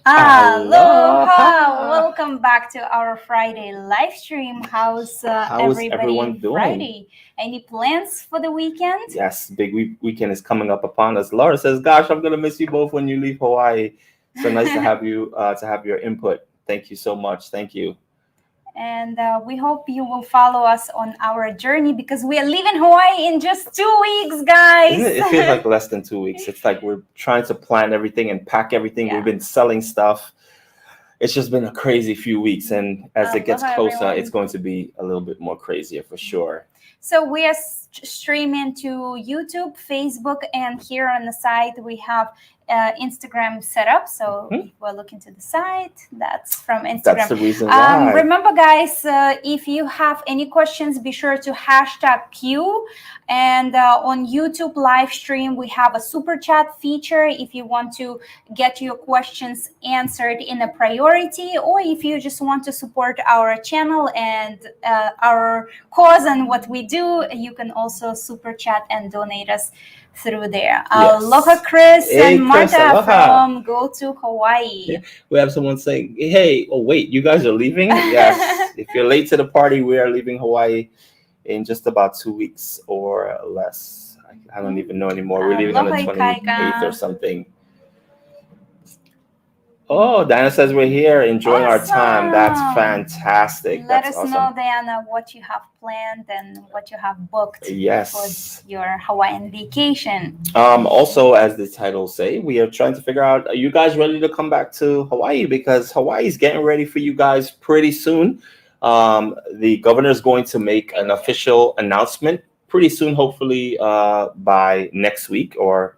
Aloha! Aloha! Welcome back to our Friday live stream. How's How is everyone everybody doing? Friday? Any plans for the weekend? Yes, big weekend is coming up upon us. Laura says, "Gosh, I'm gonna miss you both when you leave Hawaii." So nice to have you to have your input. Thank you so much. Thank you. And we hope you will follow us on our journey because we are leaving Hawaii in just 2 weeks, Isn't guys. it? It feels like less than 2 weeks. It's like we're trying to plan everything and pack everything. We've Yeah. been selling stuff. It's just been a crazy few weeks, and as it gets Aloha, closer, it's everyone. going to be a little bit more crazier for sure. So we are streaming to YouTube, Facebook, and here on the side we have Instagram set up. So Hmm? if we're looking to the side, that's from That's Instagram. the reason why. Remember, guys, if you have any questions, be sure to hashtag Q. And on YouTube live stream, we have a super chat feature if you want to get your questions answered in a priority, or if you just want to support our channel and our cause and what we do, you can also super chat and donate us through there. Yes. Aloha, Chris Hey, and Chris, Marta aloha. from Go to Hawaii. We have someone saying, "Hey, oh wait, you guys are leaving?" Yes. If you're late to the party, we are leaving Hawaii in just about 2 weeks or less. I don't even know anymore. We're leaving on the Aloha, 28th or Ikaika. something. Oh, Diana says we're here enjoying our time. That's Awesome. fantastic. Let That's us know, awesome. Diana, what you have planned and what you have booked for Yes. your Hawaiian vacation. Also, as the title say, we are trying to figure out, are you guys ready to come back to Hawaii? Because Hawaii is getting ready for you guys pretty soon. The governor is going to make an official announcement pretty soon, hopefully by next week or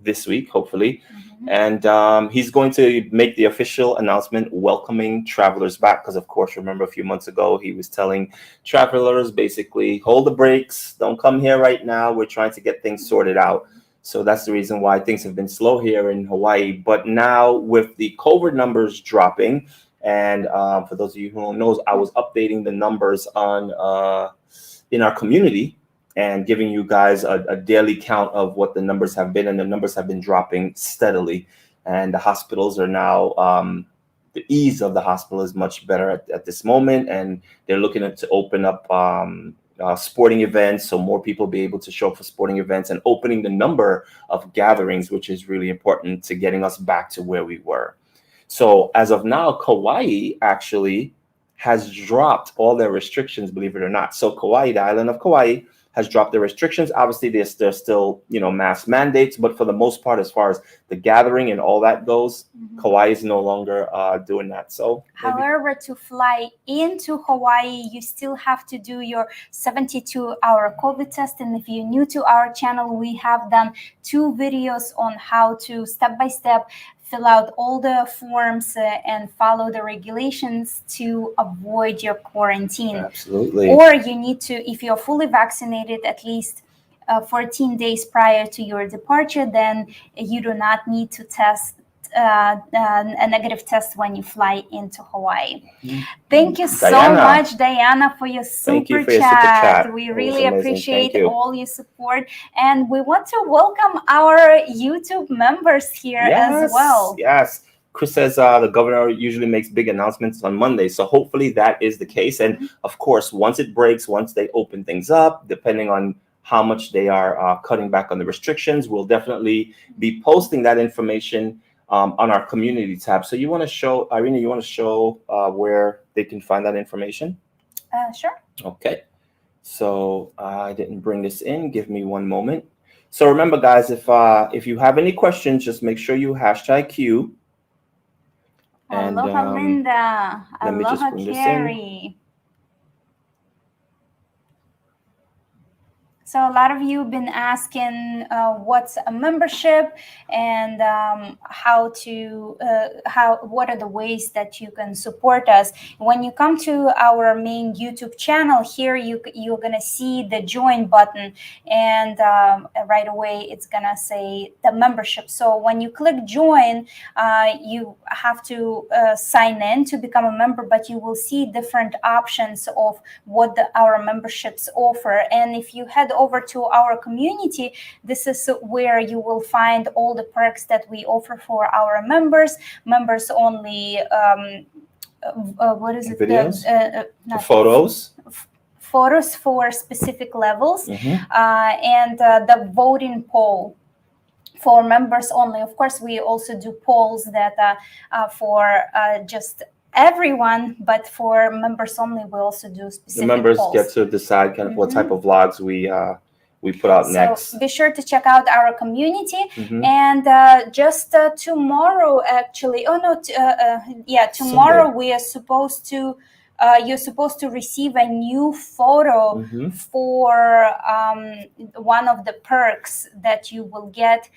this week, hopefully. And he's going to make the official announcement welcoming travelers back. Because, of course, remember a few months ago, he was telling travelers basically hold the brakes, don't come here right now. We're trying to get things sorted out. So that's the reason why things have been slow here in Hawaii. But now, with the COVID numbers dropping, and for those of you who don't know, I was updating the numbers on in our community and giving you guys a daily count of what the numbers have been, and the numbers have been dropping steadily. And the hospitals are now, the ease of the hospital is much better at this moment, and they're looking to open up sporting events, so more people be able to show up for sporting events, and opening the number of gatherings, which is really important to getting us back to where we were. So as of now, Kauai actually has dropped all their restrictions, believe it or not. So Kauai, the island of Kauai, has dropped their restrictions. Obviously, there's still mass mandates, but for the most part, as far as the gathering and all that goes, Kauai is no longer doing that. So maybe. However, to fly into Hawaii, you still have to do your 72-hour COVID test. And if you're new to our channel, we have done 2 videos on how to step by step fill out all the forms and follow the regulations to avoid your quarantine. Absolutely. Or you need to, if you're fully vaccinated, at least 14 days prior to your departure, then you do not need to test a negative test when you fly into Hawaii. Thank you so Diana. much, Diana, for your Thank you super for your super chat. chat. We It was really amazing. appreciate Thank you. all your support. And we want to welcome our YouTube members here as well. Yes. Chris says the governor usually makes big announcements on Monday. So hopefully that is the case. And of course, once it breaks, once they open things up, depending on how much they are cutting back on the restrictions, we'll definitely be posting that information on our community tab. So you want to show, Irina, you want to show where they can find that information? Sure. Okay. So I didn't bring this in. Give me one moment. So remember, guys, if you have any questions, just make sure you hashtag Q. And Aloha, Linda. let me just Aloha, bring this in. Carrie. So a lot of you have been asking what's a membership and what are the ways that you can support us. When you come to our main YouTube channel here, you're gonna see the join button, and right away it's gonna say the membership. So when you click join, you have to sign in to become a member, but you will see different options of what our memberships offer. And if you head over over to our community, this is where you will find all the perks that we offer for our members only. What is it? Videos? Not Photos? Photos for specific levels, Mm-hmm. and the voting poll for members only. Of course, we also do polls that for just everyone, but for members only, we also do specific The members polls. get to decide kind of what type of vlogs we put out next. So be sure to check out our community. Mm-hmm. And just tomorrow, actually, tomorrow we are supposed to. You're supposed to receive a new photo Mm-hmm. for one of the perks that you will get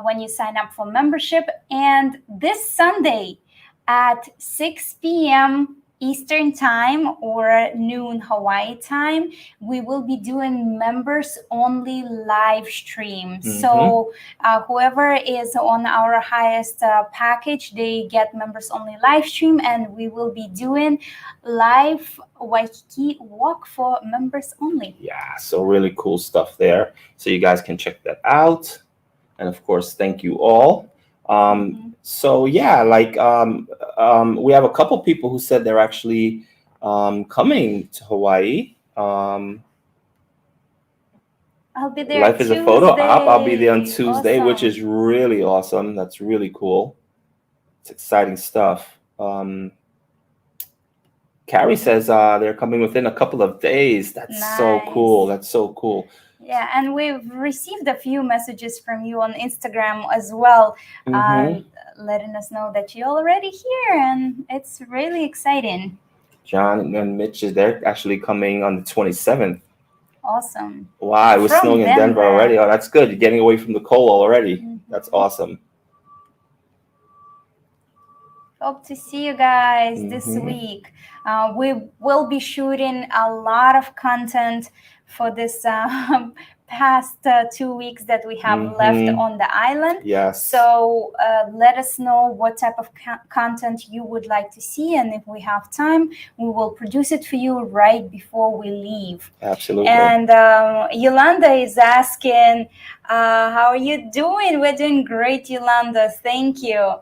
when you sign up for membership. And this Sunday at 6 p.m. Eastern time or noon Hawaii time, we will be doing members only live stream. Mm-hmm. So whoever is on our highest package, they get members only live stream, and we will be doing live Waikiki walk for members only. Yeah, so really cool stuff there. So you guys can check that out. And of course, thank you all. So yeah, like we have a couple people who said they're actually coming to Hawaii. I'll be there. Life is a photo op. I'll be there on Tuesday, Awesome. which is really awesome. That's really cool. It's exciting stuff. Carrie says they're coming within a couple of days. That's so cool. That's so cool. Yeah, and we've received a few messages from you on Instagram as well, letting us know that you're already here, and it's really exciting. John and Mitch, they're actually coming on the 27th. Awesome. Wow, it was snowing in Denver already. Oh, that's good. You're getting away from the cold already. That's awesome. Hope to see you guys this week. We will be shooting a lot of content for this past 2 weeks that we have left on the island. Yes. So let us know what type of content you would like to see, and if we have time, we will produce it for you right before we leave. Absolutely. And Yolanda is asking, how are you doing? We're doing great, Yolanda. Thank you.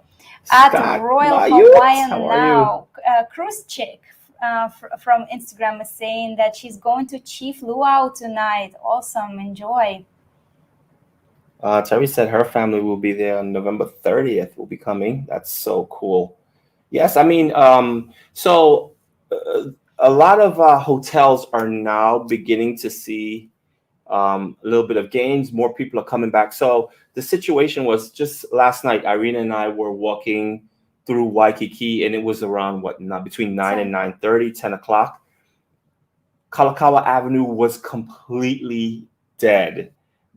Scott, At Royal Mayut, Hawaiian how are Now, Cruise Chick from Instagram is saying that she's going to Chief Luau tonight. Awesome. Enjoy. Terry said her family will be there on November 30th. Will be coming. That's so cool. Yes, I mean, so a lot of hotels are now beginning to see a little bit of gains. More people are coming back. So the situation was just last night, Irina and I were walking through Waikiki, and it was around between 9 and 9:30, 10 o'clock. Kalakaua Avenue was completely dead.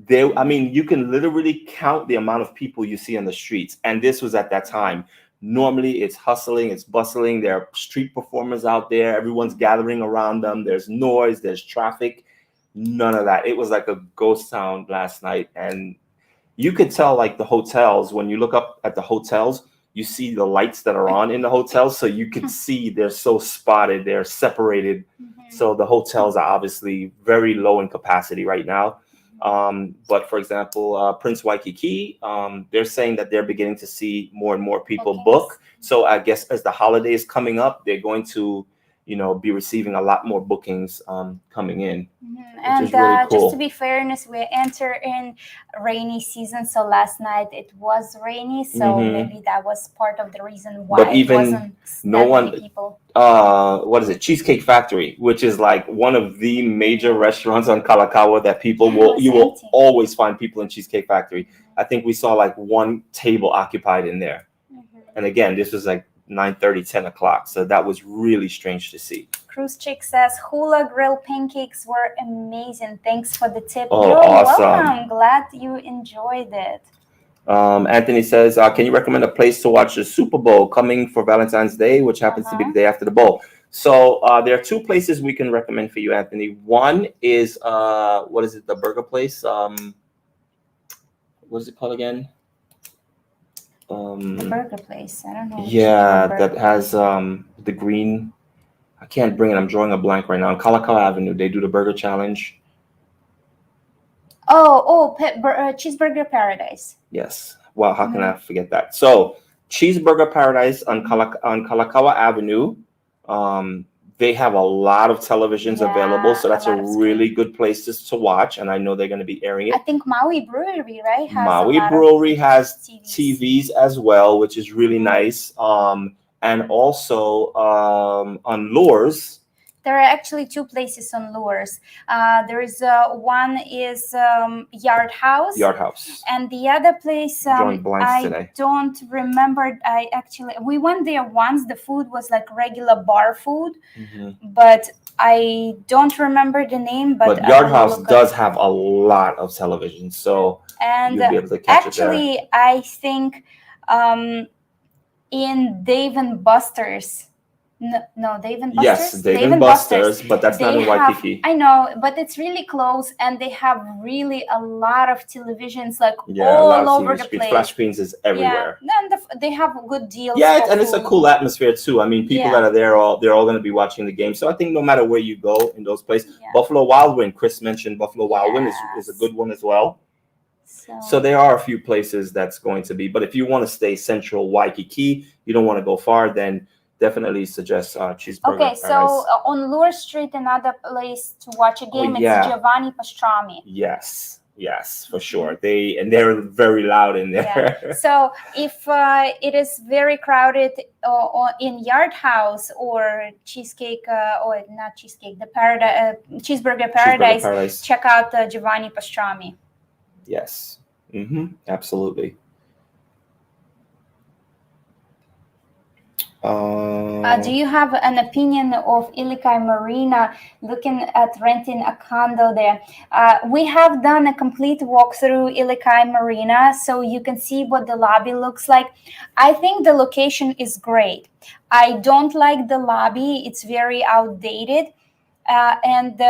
I mean, you can literally count the amount of people you see on the streets. And this was at that time. Normally it's hustling, it's bustling. There are street performers out there. Everyone's gathering around them. There's noise, there's traffic. None of that. It was like a ghost town last night. And you could tell, like, the hotels, when you look up at the hotels, you see the lights that are on in the hotels. So you can see they're so spotted, they're separated. So the hotels are obviously very low in capacity right now. But for example, Prince Waikiki, they're saying that they're beginning to see more and more people book. So I guess as the holiday is coming up, they're going to, be receiving a lot more bookings coming in. And really cool. Just to be fairness, we enter in rainy season. So last night it was rainy. So maybe that was part of the reason why but even it wasn't many people. What is it? Cheesecake Factory, which is like one of the major restaurants on Kalakaua that you will always find people in Cheesecake Factory. I think we saw like one table occupied in there. And again, this was like 9:30, 10 o'clock. So that was really strange to see. Cruise Chick says hula grill pancakes were amazing. Thanks for the tip. Oh, You're awesome. welcome. Glad you enjoyed it. Anthony says, can you recommend a place to watch the Super Bowl coming for Valentine's Day, which happens to be the day after the bowl? So there are two places we can recommend for you, Anthony. One is, what is it? The burger place. What is it called again? The burger place. I don't know. Yeah, that has the green. I can't bring it. I'm drawing a blank right now. On Kalakaua Avenue, they do the burger challenge. Cheeseburger Paradise. Yes. Well, how can I forget that? So, Cheeseburger Paradise on on Kalakaua Avenue. They have a lot of televisions available, so that's a really good place to watch. And I know they're going to be airing I it. think Maui Brewery, right? Maui Brewery has TVs as well, which is really nice. And also on Lures. There are actually two places on Lures. There is one is Yard House. Yard House. And the other place, I don't remember. We went there once. The food was like regular bar food, but I don't remember the name. But Yard House does have a lot of television, so you'll be able to catch it there. I think in Dave and Buster's. No, Dave and Buster's. Yes, Dave and Buster's, but that's not in Waikiki. I know, but it's really close, and they have really a lot of televisions, like all over the place. Flash screens is everywhere. Yeah, and they have good deals. Yeah, and it's a cool atmosphere too. I mean, people that are there, they're all going to be watching the game. So I think no matter where you go in those places, Buffalo Wild Wing. Chris mentioned Buffalo Wild Wing is a good one as well. So there are a few places that's going to be, but if you want to stay central Waikiki, you don't want to go far, then definitely suggest Cheeseburger Paradise. So on Lure Street, another place to watch a game, it's Giovanni Pastrami. Yes, for sure. They're very loud in there. Yeah. So if it is very crowded in Yard House or Cheesecake, or not Cheesecake, the Cheeseburger Paradise, check out Giovanni Pastrami. Yes. Absolutely. Do you have an opinion of Ilikai Marina, looking at renting a condo there? We have done a complete walkthrough Ilikai Marina, so you can see what the lobby looks like. I think the location is great. I don't like the lobby. It's very outdated. And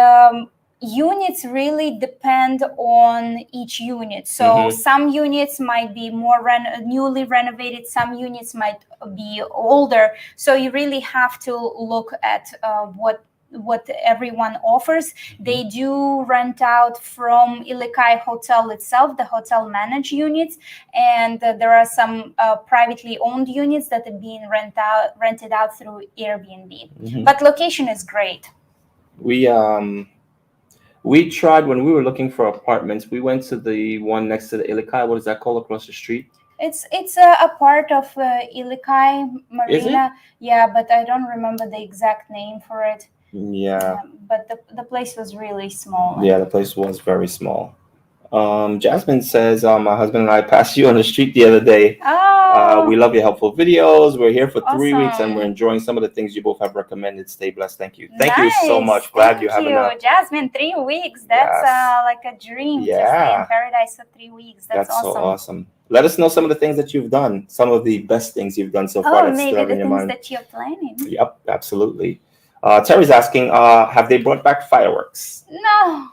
units really depend on each unit. So some units might be more newly renovated, some units might be older. So you really have to look at what everyone offers. They do rent out from Ilikai Hotel itself, the hotel managed units, and there are some privately owned units that are being rented out through Airbnb. But location is great. We tried when we were looking for apartments. We went to the one next to the Ilikai. What is that called across the street? It's a part of Ilikai Marina. Yeah, but I don't remember the exact name for it. Yeah. But the place was really small. Yeah, the place was very small. Jasmine says, my husband and I passed you on the street the other day. We love your helpful videos. We're here for 3 weeks and we're enjoying some of the things you both have recommended. Stay blessed. Thank you. Thank you so much. Glad you have enough. Jasmine, 3 weeks. That's like a dream to stay in paradise for 3 weeks. That's awesome. So awesome. Let us know some of the things that you've done. Some of the best things you've done so far. Maybe the things that you're planning. Yep, absolutely. Terry's asking, have they brought back fireworks? No.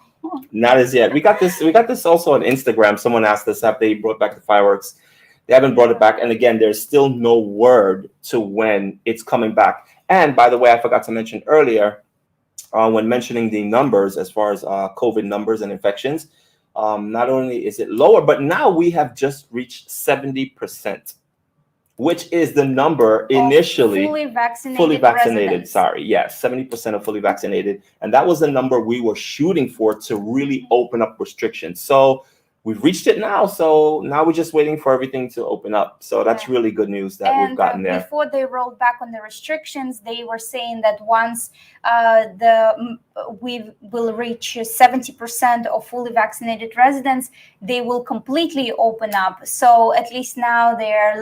Not as yet. We got this also on Instagram. Someone asked us, have they brought back the fireworks? They haven't brought it back. And again, there's still no word to when it's coming back. And by the way, I forgot to mention earlier, when mentioning the numbers as far as COVID numbers and infections, not only is it lower, but now we have just reached 70%, which is the number initially. Fully vaccinated. Sorry. Yes, 70% of fully vaccinated. And that was the number we were shooting for to really open up restrictions. So we've reached it now. So now we're just waiting for everything to open up. So that's really good news that we've gotten there. Before they rolled back on the restrictions, they were saying that once we will reach 70% of fully vaccinated residents, they will completely open up. So at least now they are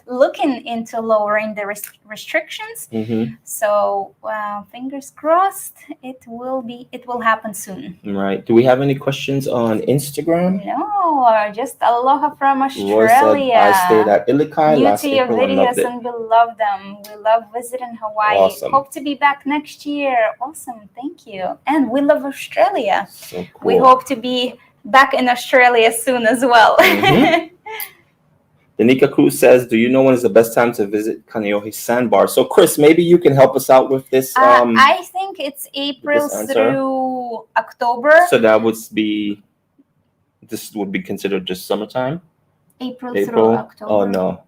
looking into lowering the restrictions. So fingers crossed, it will happen soon. Right. Do we have any questions on Instagram? No, just aloha from Australia. Roy said, I stayed at Ilikai last April and loved it. And we love them. We love visiting Hawaii. Awesome. Hope to be back next year. Awesome. Thank you. And we love Australia. So cool. We hope to be back in Australia soon as well. Danica Cruz says, do you know when is the best time to visit Kaneohe Sandbar? So, Chris, maybe you can help us out with this. I think it's April through October. So that would be this would be considered just summertime? April through April? October. Oh no.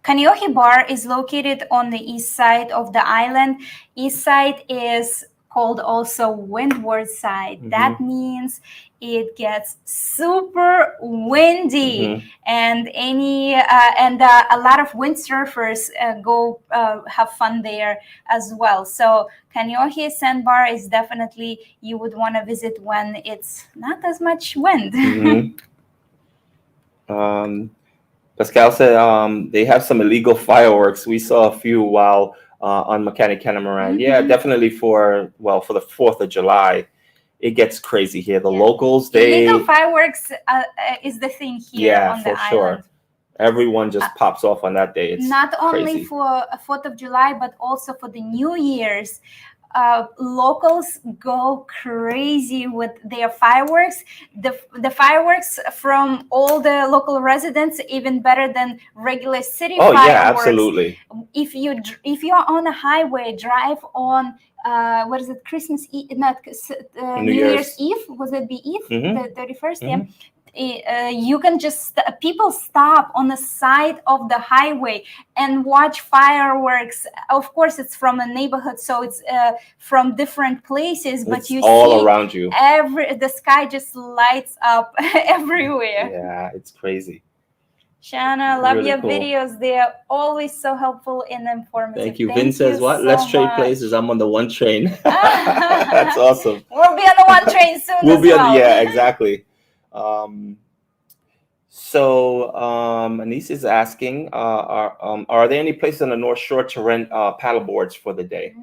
Kaneohe Bar is located on the east side of the island. East side is called also windward side. That means it gets super windy, and a lot of windsurfers go have fun there as well. So Kaneohe Sandbar is definitely, you would want to visit when it's not as much wind. Pascal said they have some illegal fireworks. We saw a few while on Mechanic Catamaran. Yeah, definitely for the 4th of July. It gets crazy here. The locals, illegal fireworks is the thing here on the island. Sure. Everyone just pops off on that day. It's not only crazy. for 4th of July, but also for the New Year's. Locals go crazy with their fireworks. The fireworks from all the local residents, even better than regular city fireworks. Oh yeah, absolutely. If you're on a highway, drive on what is it? Christmas Eve? Not New Year's Eve. Was it the Eve? The 31st? Yeah. You can just people stop on the side of the highway and watch fireworks. Of course, it's from a neighborhood, so it's from different places, but you all see around you. The sky just lights up everywhere. Yeah, it's crazy. Shana, love really your videos. They are always so helpful and informative. Thank you. Vin says, what? Let's trade places. I'm on the one train. That's awesome. We'll be on the one train soon. We'll be on yeah, exactly. Anise is asking, are there any places on the North Shore to rent paddle boards for the day?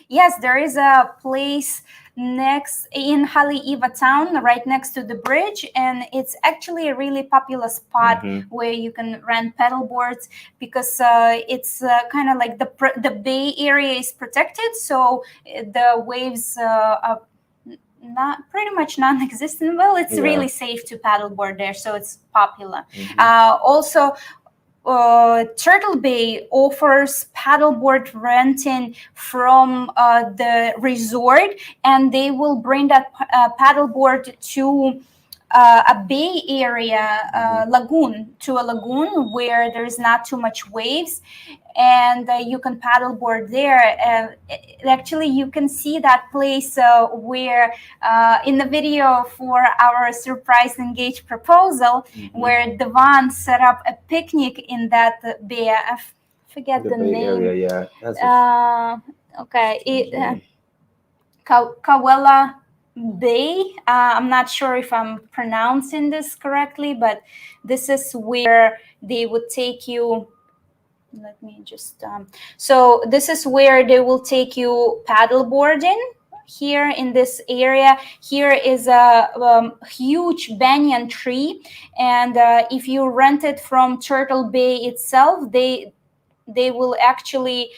Yes, there is a place next in Haleiwa town, right next to the bridge, and it's actually a really popular spot where you can rent paddle boards, because it's kind of like the bay area is protected, so the waves are not pretty much non-existent. Well, it's really safe to paddleboard there, so it's popular. Also, Turtle Bay offers paddleboard renting from the resort, and they will bring that paddleboard to a bay area, lagoon where there is not too much waves, and you can paddleboard there. Actually, you can see that place where in the video for our surprise engaged proposal, where Devon set up a picnic in that bay. I forget the name. Area, yeah. Kawela Bay. I'm not sure if I'm pronouncing this correctly, but this is where they would take you. Let me just so this is where they will take you paddleboarding here in this area. Here is a huge banyan tree, and if you rent it from Turtle Bay itself, they will actually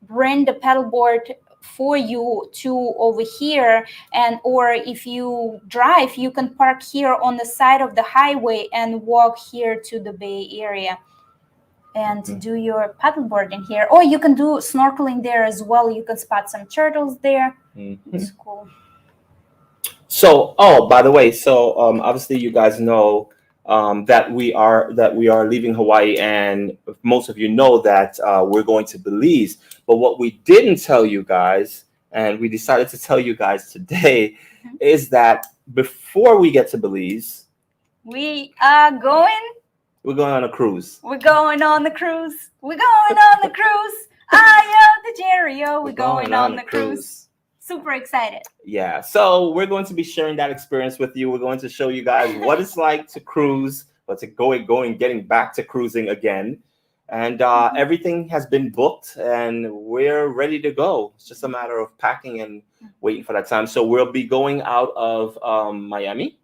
bring the paddleboard for you to over here, and or if you drive, you can park here on the side of the highway and walk here to the bay area and do your paddleboarding here, or you can do snorkeling there as well. You can spot some turtles there. It's cool. So, by the way, obviously you guys know that we are leaving Hawaii, and most of you know that we're going to Belize. But what we didn't tell you guys, and we decided to tell you guys today, is that before we get to Belize, we are going. We're going on a cruise. We're going on the cruise. We're going on the cruise. The Jerrio. We're going on the cruise. Super excited. Yeah. So we're going to be sharing that experience with you. We're going to show you guys what it's like to cruise, but to getting back to cruising again. And everything has been booked, and we're ready to go. It's just a matter of packing and waiting for that time. So we'll be going out of Miami.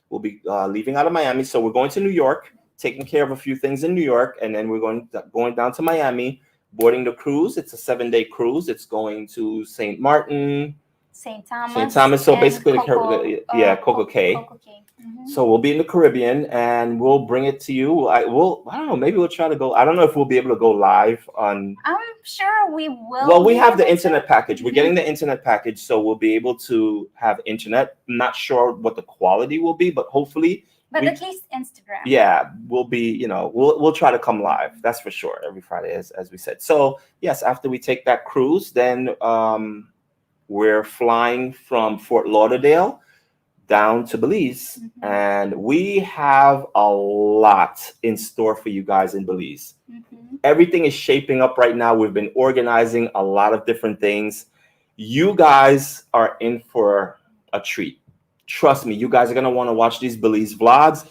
We'll be leaving out of Miami. So we're going to New York, taking care of a few things in New York, and then we're going down to Miami, boarding the cruise. It's a 7-day cruise. It's going to St. Martin, St. Thomas. St. Thomas. So and basically, Coco Cay. Cay. So we'll be in the Caribbean, and we'll bring it to you. I don't know. Maybe we'll try to go. I don't know if we'll be able to go live on. I'm sure we will. Well, we have the internet package. We're getting the internet package, so we'll be able to have internet. I'm not sure what the quality will be, but hopefully. But at least Instagram. Yeah, we'll be. We'll try to come live. That's for sure. Every Friday, as we said. So yes, after we take that cruise, then we're flying from Fort Lauderdale down to Belize, and we have a lot in store for you guys in Belize. Everything is shaping up right now. We've been organizing a lot of different things. You guys are in for a treat. Trust me, you guys are going to want to watch these Belize vlogs.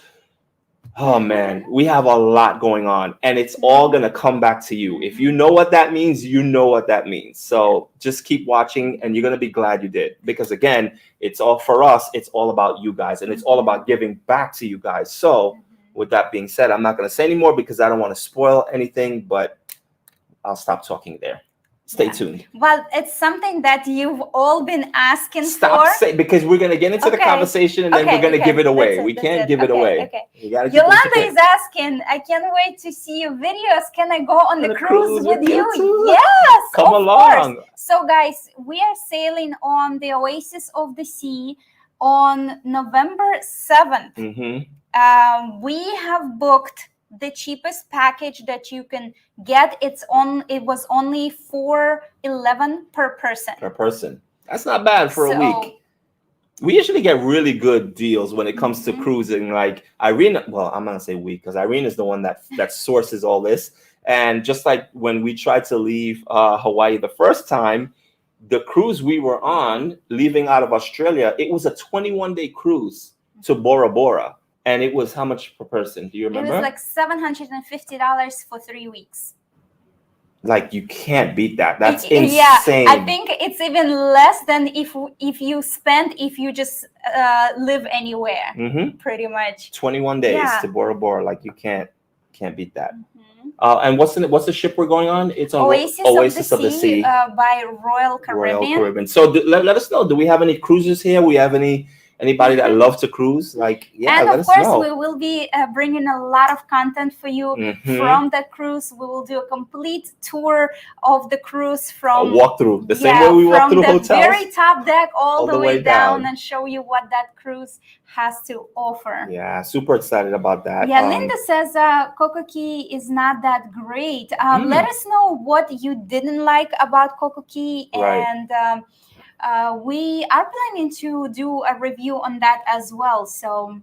Oh man, we have a lot going on, and it's all going to come back to you. If you know what that means, you know what that means. So just keep watching, and you're going to be glad you did, because again, it's all for us. It's all about you guys, and it's all about giving back to you guys. So with that being said, I'm not going to say anymore because I don't want to spoil anything, but I'll stop talking there. Stay tuned. Well, it's something that you've all been asking for. Because we're going to get into the conversation, and then we're going to give it away. We can't give it away. Yolanda is asking, I can't wait to see your videos. Can I go on the cruise with you? Yes. Come along. Course. So guys, we are sailing on the Oasis of the Sea on November 7th. We have booked the cheapest package that you can get. It was only $411 per person. That's not bad for a week. We usually get really good deals when it comes to cruising. Like Irene, well, I'm gonna say we, because Irene is the one that sources all this. And just like when we tried to leave Hawaii the first time, the cruise we were on, leaving out of Australia, it was a 21-day cruise to Bora Bora. And it was how much per person? Do you remember? It was like $750 for 3 weeks. Like, you can't beat that. That's insane. Yeah, I think it's even less than if you just live anywhere. Pretty much. 21 days to Bora Bora. Like, you can't beat that. And what's the ship we're going on? It's on Oasis of the Sea by Royal Caribbean. So let us know. Do we have any cruises here? We have anybody that loves to cruise? Like, yeah, and let us know. And of course, we will be bringing a lot of content for you from the cruise. We will do a complete tour of the cruise from a walkthrough, the same way we walk through hotels. From the very top deck all the way down, and show you what that cruise has to offer. Yeah, super excited about that. Yeah, Linda says Coco Cay is not that great. Let us know what you didn't like about Coco Cay, and we are planning to do a review on that as well. So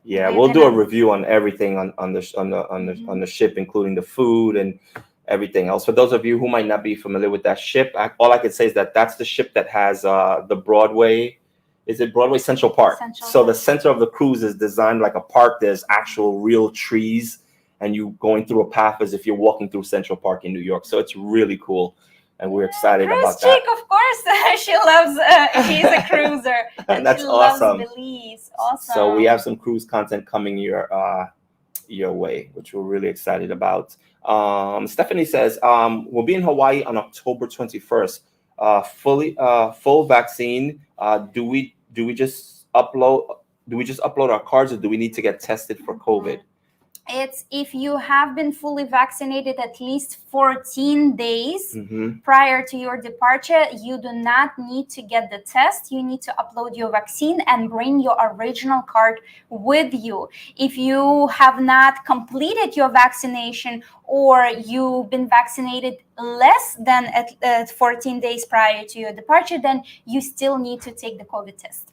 yeah, we'll do a review on everything on the ship, including the food and everything else. For those of you who might not be familiar with that ship, all I can say is that that's the ship that has the Broadway. Is it Broadway Central Park? So the center of the cruise is designed like a park. There's actual real trees, and you going through a path as if you're walking through Central Park in New York. So it's really cool. And we're excited about that. Of course, she loves. She's a cruiser, and that's she awesome. Loves Belize. Awesome. So we have some cruise content coming your way, which we're really excited about. Stephanie says we'll be in Hawaii on October 21st. Full vaccine. Do we just upload our cards, or do we need to get tested for COVID? It's if you have been fully vaccinated at least 14 days prior to your departure, you do not need to get the test. You need to upload your vaccine and bring your original card with you. If you have not completed your vaccination, or you've been vaccinated less than at 14 days prior to your departure, then you still need to take the COVID test.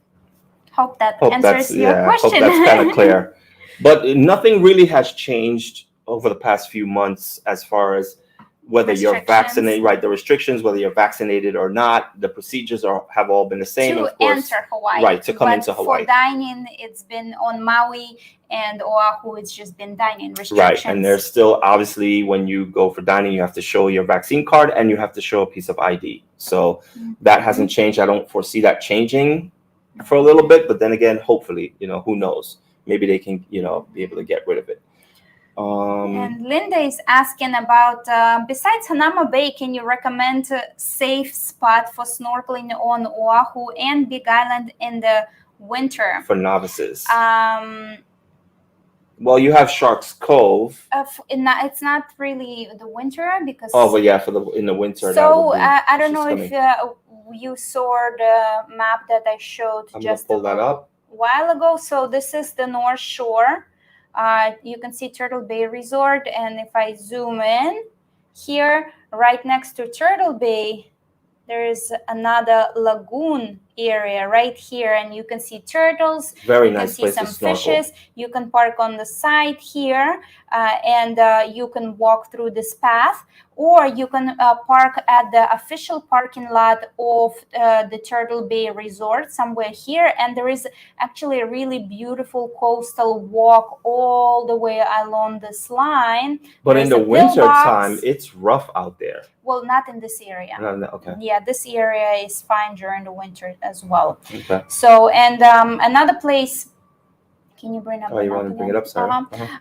Hope that answers your question. Hope that's kind of clear. But nothing really has changed over the past few months as far as whether you're vaccinated, right? The restrictions, whether you're vaccinated or not, the procedures have all been the same. To enter Hawaii. Right, to come into Hawaii. For dining, it's been on Maui and Oahu, it's just been dining restrictions. Right, and there's still, obviously, when you go for dining, you have to show your vaccine card and you have to show a piece of ID. So that hasn't changed. I don't foresee that changing for a little bit, but then again, hopefully, who knows? Maybe they can, be able to get rid of it. And Linda is asking about, besides Hanauma Bay, can you recommend a safe spot for snorkeling on Oahu and Big Island in the winter? For novices. Well, you have Sharks Cove. It's not really the winter because. Oh, but yeah, in the winter. So I don't know if you saw the map that I showed just pull that up. A while ago. So this is the North Shore. You can see Turtle Bay Resort, and if I zoom in here, right next to Turtle Bay, there is another lagoon area right here, and you can see turtles. Very you nice can see some fishes. You can park on the side here, and you can walk through this path, or you can park at the official parking lot of the Turtle Bay Resort somewhere here, and there is actually a really beautiful coastal walk all the way along this line. But in the winter time, it's rough out there. Well, not in this area. No, okay. Yeah, this area is fine during the winter as well. Okay. So, and another place. Can you bring up? Oh, you want to bring it up? Sorry.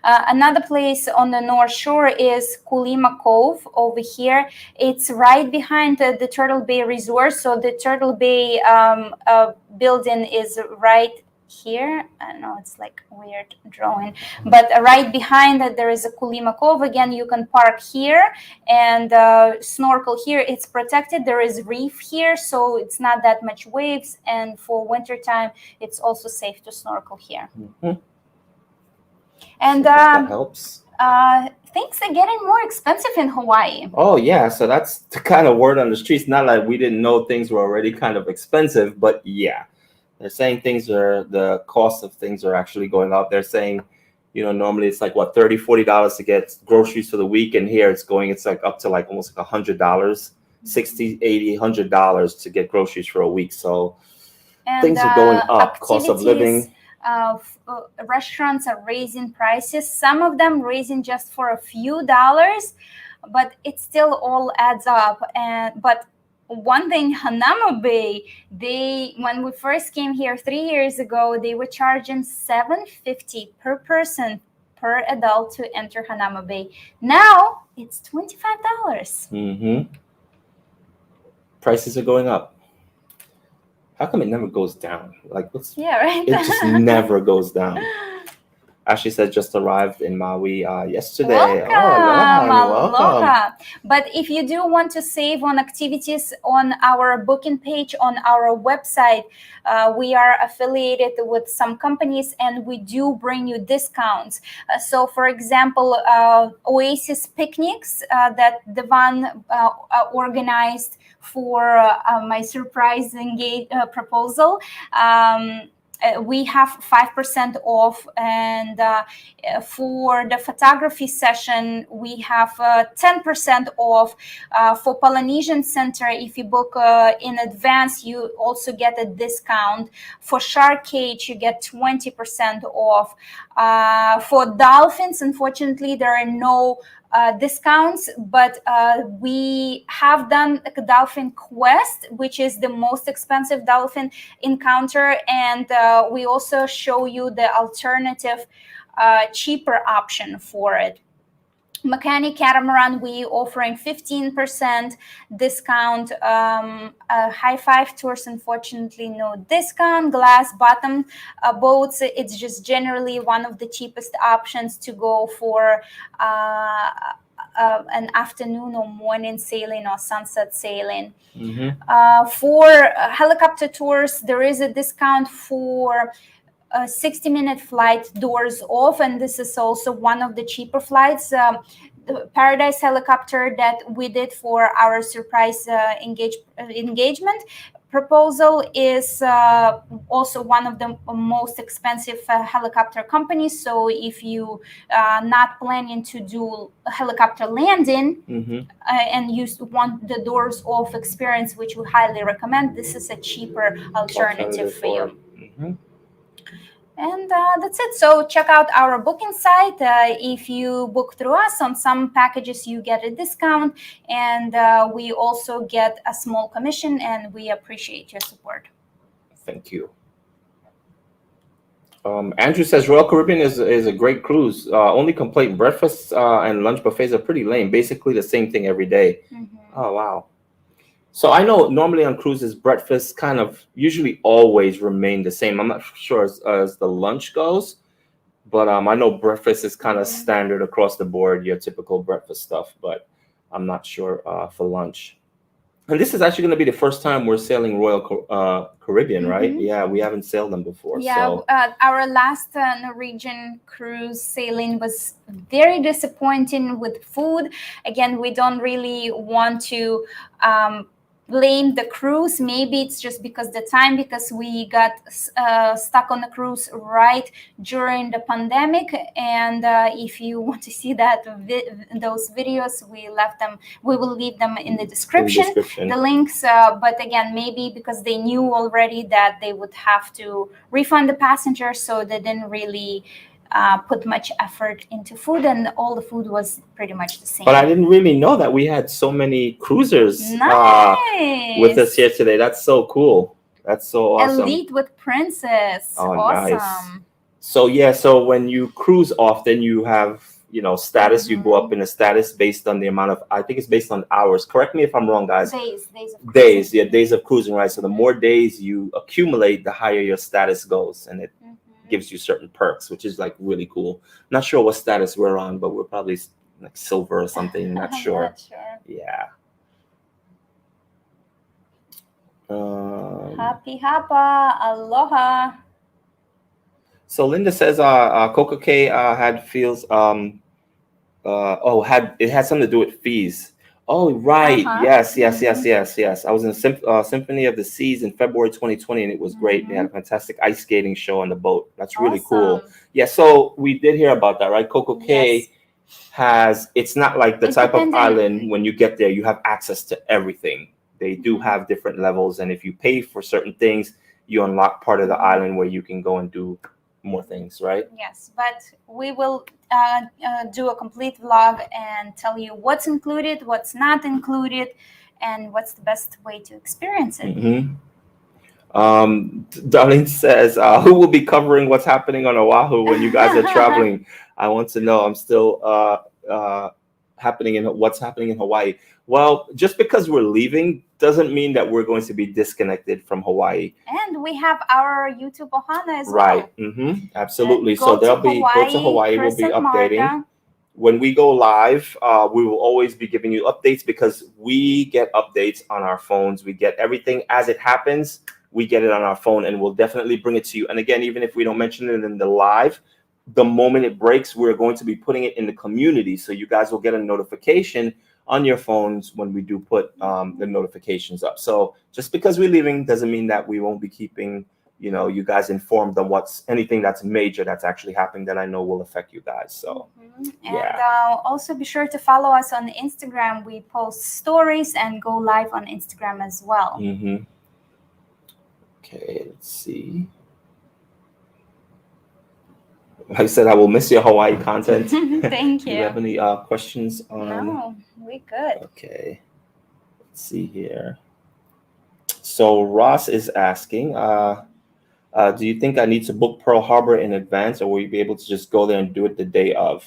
Another place on the North Shore is Kulima Cove over here. It's right behind the Turtle Bay Resort. So the Turtle Bay building is right here. I know it's like weird drawing, but right behind that there is a Kulima Cove. Again, you can park here and snorkel here. It's protected. There is reef here, so it's not that much waves. And for winter time, it's also safe to snorkel here. Mm-hmm. And that helps. Things are getting more expensive in Hawaii. Oh yeah, so that's the kind of word on the streets. Not like we didn't know things were already kind of expensive, but yeah. They're saying the cost of things are actually going up. They're saying, normally it's like what, $30, $40 to get groceries for the week, and here it's like up to like almost like $100, $60, $80, $100 to get groceries for a week. So things are going up. Cost of living. Restaurants are raising prices. Some of them raising just for a few dollars, but it still all adds up. But one thing, Hanauma Bay, when we first came here 3 years ago, they were charging $7.50 per person per adult to enter Hanauma Bay. Now it's $25. Mm-hmm. Prices are going up. How come it never goes down? Right? It just never goes down. Ashley said just arrived in Maui yesterday. Welcome. But if you do want to save on activities on our booking page on our website, we are affiliated with some companies and we do bring you discounts. So for example, Oasis picnics that Devan organized for my surprise proposal. We have 5% off, and for the photography session, we have 10% off. For Polynesian Center, if you book in advance, you also get a discount. For Shark Cage, you get 20% off. For dolphins, unfortunately, there are no discounts, but we have done a dolphin quest, which is the most expensive dolphin encounter, and we also show you the alternative cheaper option for it. Mechanic Catamaran, we offering 15% discount. High Five Tours, unfortunately, no discount. Glass bottom boats, it's just generally one of the cheapest options to go for an afternoon or morning sailing or sunset sailing. Mm-hmm. For helicopter tours, there is a discount for a 60-minute flight, doors off, and this is also one of the cheaper flights. The Paradise helicopter that we did for our surprise engagement proposal is also one of the most expensive helicopter companies. So if you not planning to do a helicopter landing, mm-hmm. And you want the doors off experience, which we highly recommend, this is a cheaper alternative for you. Mm-hmm. And that's it. So check out our booking site. If you book through us, on some packages you get a discount, and we also get a small commission, and we appreciate your support. Thank you. Andrew says Royal Caribbean is a great cruise. Only complaint: breakfast and lunch buffets are pretty lame. Basically the same thing every day. Oh wow. So I know normally on cruises breakfast kind of usually always remain the same. I'm not sure as the lunch goes, but I know breakfast is kind of standard across the board, your typical breakfast stuff. But I'm not sure for lunch. And this is actually going to be the first time we're sailing Royal Caribbean, right? Yeah, we haven't sailed them before. Yeah, So our last Norwegian cruise sailing was very disappointing with food. Again, we don't really want to blame the cruise. Maybe it's just because we got stuck on the cruise right during the pandemic. And if you want to see those videos, we will leave them in the description. The links. But again, maybe because they knew already that they would have to refund the passengers, so they didn't really put much effort into food, and all the food was pretty much the same. But I didn't really know that we had so many cruisers with us here today. That's so cool. That's so awesome. Elite with Princess. Oh, awesome. Nice. So yeah, so when you cruise often, you have status. You go up in a status based on the amount of. I think it's based on hours. Correct me if I'm wrong, guys. Days. Yeah, days of cruising, right? So the more days you accumulate, the higher your status goes, and it gives you certain perks, which is like really cool. Not sure what status we're on, but we're probably like silver or something. Not sure. Not sure. Yeah. Happy Hapa, aloha. So Linda says, Coco K had feels it had something to do with fees. Oh right, yes. I was in Symphony of the Seas in February 2020, and it was great. They had a fantastic ice skating show on the boat. That's really cool. Yeah, so we did hear about that, right? Coco K it's not like the type of island when you get there you have access to everything. They do have different levels, and if you pay for certain things, you unlock part of the island where you can go and do more things, right? Yes, but we will do a complete vlog and tell you what's included, what's not included, and what's the best way to experience it. Darlene says, who will be covering what's happening on Oahu when you guys are traveling? I want to know. I'm still what's happening in Hawaii. Well, just because we're leaving doesn't mean that we're going to be disconnected from Hawaii. And we have our YouTube Ohana as well. Right. Absolutely. So go to Hawaii. We'll be updating. Marta. When we go live, we will always be giving you updates because we get updates on our phones. We get everything as it happens. We get it on our phone, and we'll definitely bring it to you. And again, even if we don't mention it in the live, the moment it breaks, we're going to be putting it in the community. So you guys will get a notification on your phones when we do put the notifications up. So just because we're leaving doesn't mean that we won't be keeping you guys informed on anything that's major that's actually happening that I know will affect you guys. So and also be sure to follow us on Instagram. We post stories and go live on Instagram as well. Okay, let's see. I said I will miss your Hawaii content. Thank you. Do you have any questions on? No, we good. Okay, let's see here. So Ross is asking, do you think I need to book Pearl Harbor in advance, or will you be able to just go there and do it the day of?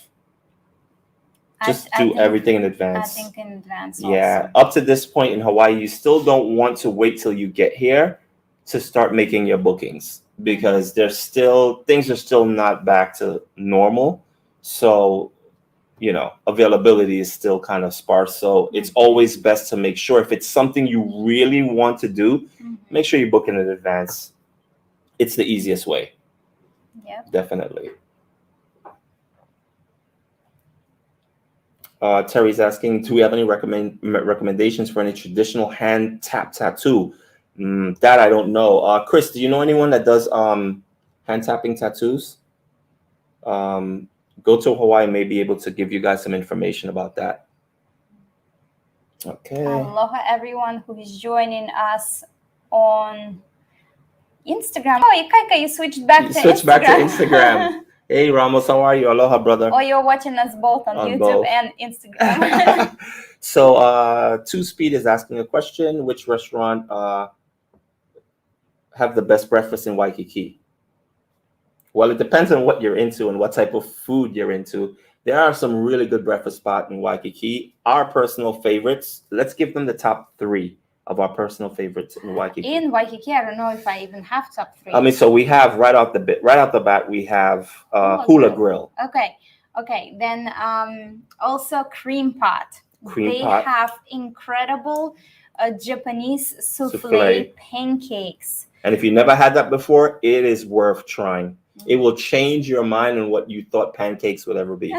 Just do everything in advance. I think in advance. Yeah, up to this point in Hawaii, you still don't want to wait till you get here to start making your bookings, because things are still not back to normal. So, availability is still kind of sparse. So it's always best to make sure if it's something you really want to do, make sure you book in advance. It's the easiest way. Yeah, definitely. Terry's asking, do we have any recommendations for any traditional hand tap tattoo? That I don't know. Chris, do you know anyone that does hand tapping tattoos? Go to Hawaii, may be able to give you guys some information about that. Okay. Aloha everyone who is joining us on Instagram. Oh, Ikaika, you switched back to Instagram. Hey Ramos, how are you? Aloha, brother. Oh, you're watching us both on YouTube and Instagram. So Two Speed is asking a question. Which restaurant have the best breakfast in Waikiki? Well, it depends on what you're into and what type of food you're into. There are some really good breakfast spots in Waikiki. Our personal favorites, let's give them the top three of our personal favorites in Waikiki. In Waikiki, I don't know if I even have top three. I mean, so we have right out the bat, we have Hula Grill. Okay. Then also Cream Pot. They have incredible Japanese souffle pancakes. And if you never had that before, it is worth trying. It will change your mind on what you thought pancakes would ever be,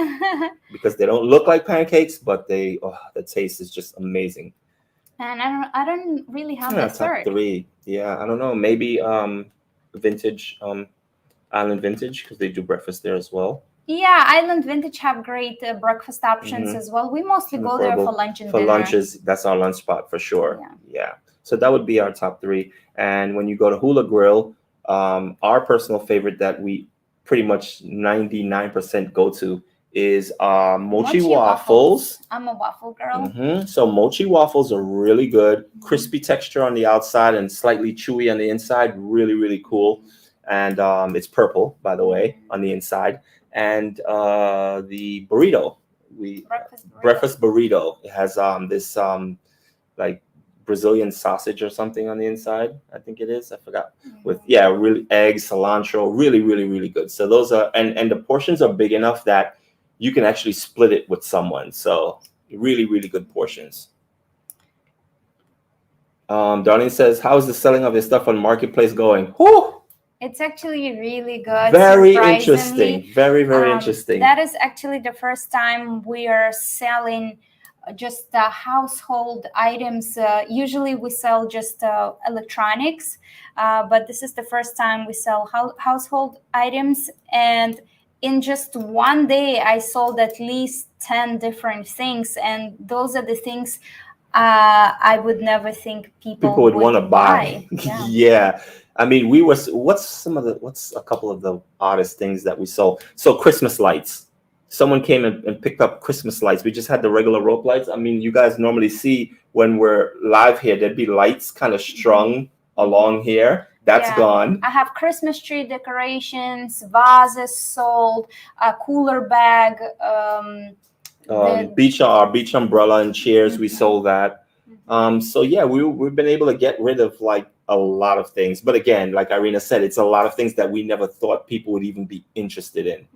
because they don't look like pancakes, but the taste is just amazing. And I don't really have the third. Top three. Yeah, I don't know. Maybe Vintage, Island Vintage, because they do breakfast there as well. Yeah, Island Vintage have great breakfast options as well. We mostly go there for lunch and dinner. For lunches, that's our lunch spot for sure. Yeah. So that would be our top three. And when you go to Hula Grill, our personal favorite that we pretty much 99% go to is mochi waffles. I'm a waffle girl. So mochi waffles are really good. Crispy texture on the outside and slightly chewy on the inside. Really, really cool. And it's purple, by the way, on the inside. And the burrito, breakfast burrito. It has this like Brazilian sausage or something on the inside. I think it is. I forgot. With really eggs, cilantro, really, really, really good. So those are and the portions are big enough that you can actually split it with someone. So really, really good portions. Darlene says, "How is the selling of your stuff on Marketplace going?" Whew! It's actually really good. Very interesting. Very, very interesting. That is actually the first time we are selling just household items. Usually we sell just electronics, but this is the first time we sell household items. And in just one day, I sold at least 10 different things. And those are the things I would never think people would want to buy. Yeah. I mean, what's a couple of the oddest things that we sold? So Christmas lights. Someone came and picked up Christmas lights. We just had the regular rope lights. I mean, you guys normally see when we're live here, there'd be lights kind of strung along here. That's gone. I have Christmas tree decorations, vases sold, a cooler bag. Our beach umbrella and chairs, we sold that. So yeah, we've been able to get rid of like a lot of things. But again, like Irina said, it's a lot of things that we never thought people would even be interested in.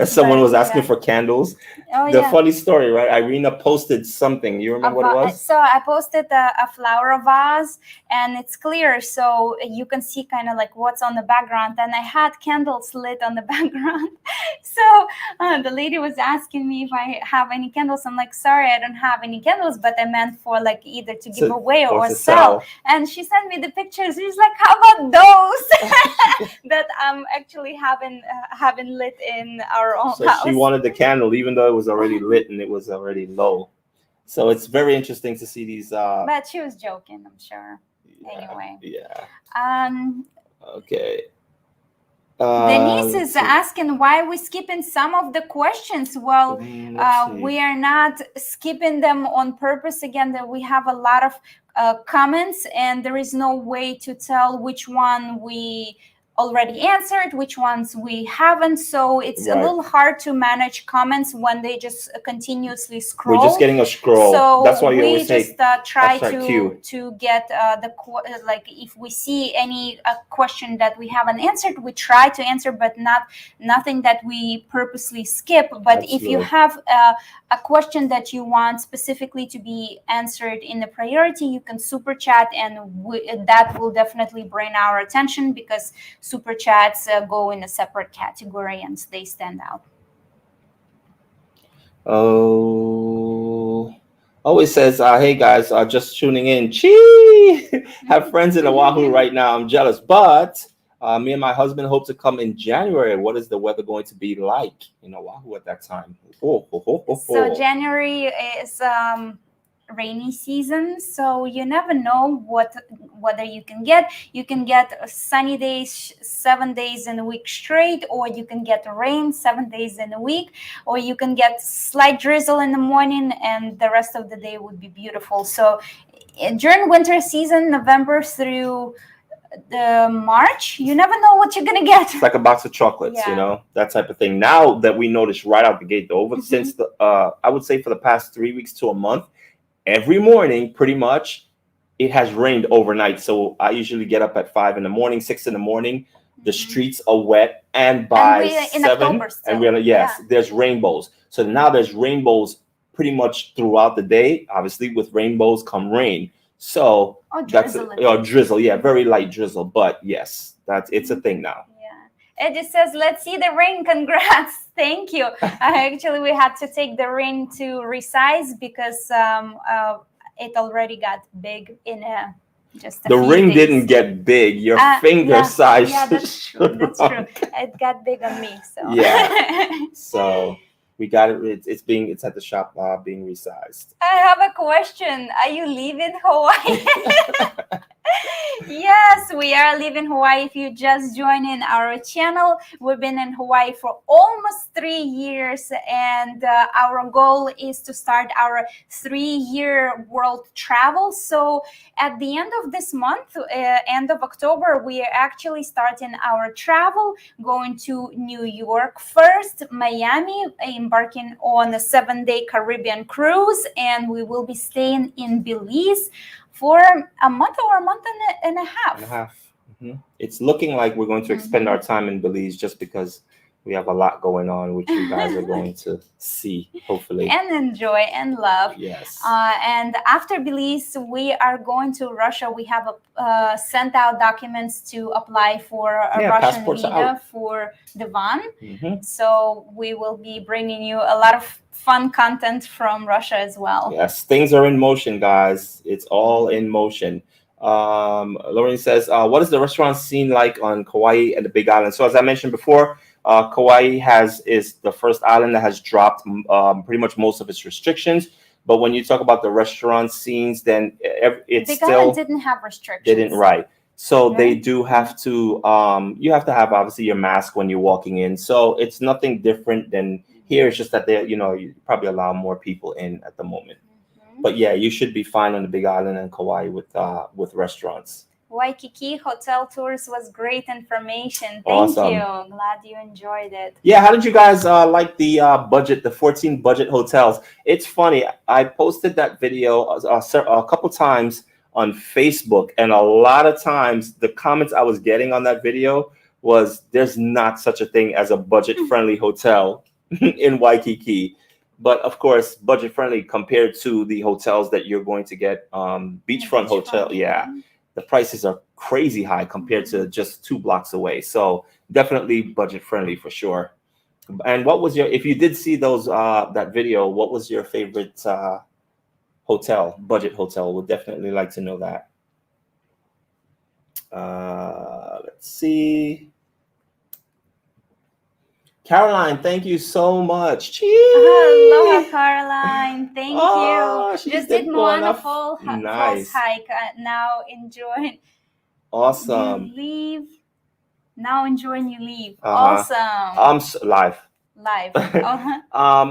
Someone was asking for candles. Funny story, right? Irina posted something. You remember what it was? So I posted a flower vase, and it's clear, so you can see kind of like what's on the background. And I had candles lit on the background. So the lady was asking me if I have any candles. I'm like, sorry, I don't have any candles, but I meant for like either to give away or sell. And she sent me the pictures. She's like, how about those that I'm actually having lit in our own house. She wanted the candle even though it was already lit and it was already low. So it's very interesting to see these but she was joking, I'm sure. Anyway. Okay. Denise is asking why we're skipping some of the questions. Well, we are not skipping them on purpose. Again, that we have a lot of comments, and there is no way to tell which one we already answered, which ones we haven't. So it's a little hard to manage comments when they just continuously scroll. We're just getting a scroll. So that's why you we always just try to get like if we see any question that we haven't answered, we try to answer, but nothing that we purposely skip. But if you have a question that you want specifically to be answered in the priority, you can super chat, and that will definitely bring our attention, because super chats go in a separate category and they stand out. Always says, hey guys, just tuning in. Chee! Have friends in Oahu right now. I'm jealous, but me and my husband hope to come in January. What is the weather going to be like in Oahu at that time? So January is rainy season, so you never know whether you can get. You can get sunny days 7 days in a week straight, or you can get rain 7 days in a week, or you can get slight drizzle in the morning and the rest of the day would be beautiful. So during winter season, November through the March, you never know what you're gonna get. It's like a box of chocolates, you Yeah. know, that type of thing. Now that we notice right out the gate, though, over since the I would say for the past 3 weeks to a month, every morning pretty much it has rained overnight. So I usually get up at 5 in the morning, 6 in the morning. The streets are wet, and And by we in 7, October still. and we're yes, Yeah. there's rainbows. So now there's rainbows pretty much throughout the day. Obviously, with rainbows come rain. So Or that's drizzle. drizzle, yeah, very light drizzle. But yes, it's a thing now. Yeah. Eddie says, "Let's see the ring. Congrats." Thank you. Actually, we had to take the ring to resize because it already got big in just a The few ring days. didn't get big. Your finger Yeah, size. Yeah, that's true. That's true. It got big on me. So Yeah. So we got it. It's at the shop being resized. I have a question. Are you leaving Hawaii? Yes, we are leaving Hawaii. If you just joined in our channel, we've been in Hawaii for almost 3 years, and our goal is to start our 3-year world travel. So at the end of this month, end of October, we are actually starting our travel, going to New York first, Miami, embarking on a 7-day Caribbean cruise, and we will be staying in Belize for a month or a month and a half. It's looking like we're going to expend our time in Belize just because we have a lot going on, which you guys are going to see, hopefully. And enjoy and love. Yes. And after Belize, we are going to Russia. We have sent out documents to apply for a Russian visa for Devon. So we will be bringing you a lot of fun content from Russia as well. Yes, things are in motion, guys. It's all in motion. Lauren says, what is the restaurant scene like on Kauai and the Big Island? So as I mentioned before, Kauai is the first island that has dropped pretty much most of its restrictions. But when you talk about the restaurant scenes, then it's Big still Island didn't have restrictions. They didn't, right? So they do have to. You have to have obviously your mask when you're walking in. So it's nothing different than here. It's just that they, you probably allow more people in at the moment. But yeah, you should be fine on the Big Island and Kauai with restaurants. Waikiki hotel tours was great information. Thank Awesome. you. Glad you enjoyed it. Yeah, how did you guys like the budget, the 14 budget hotels? It's funny. I posted that video a couple times on Facebook, and a lot of times the comments I was getting on that video was, "There's not such a thing as a budget-friendly hotel in Waikiki." But of course, budget friendly compared to the hotels that you're going to get, beachfront hotel. Yeah, the prices are crazy high compared to just 2 blocks away. So definitely budget friendly for sure. And what was if you did see those that video, what was your favorite budget hotel? Would definitely like to know that. Let's see. Caroline, thank you so much. Aloha, Caroline. Thank you. Just did Moana Falls hike. Now enjoy. Awesome. You leave. Now enjoying you leave. Awesome. Live.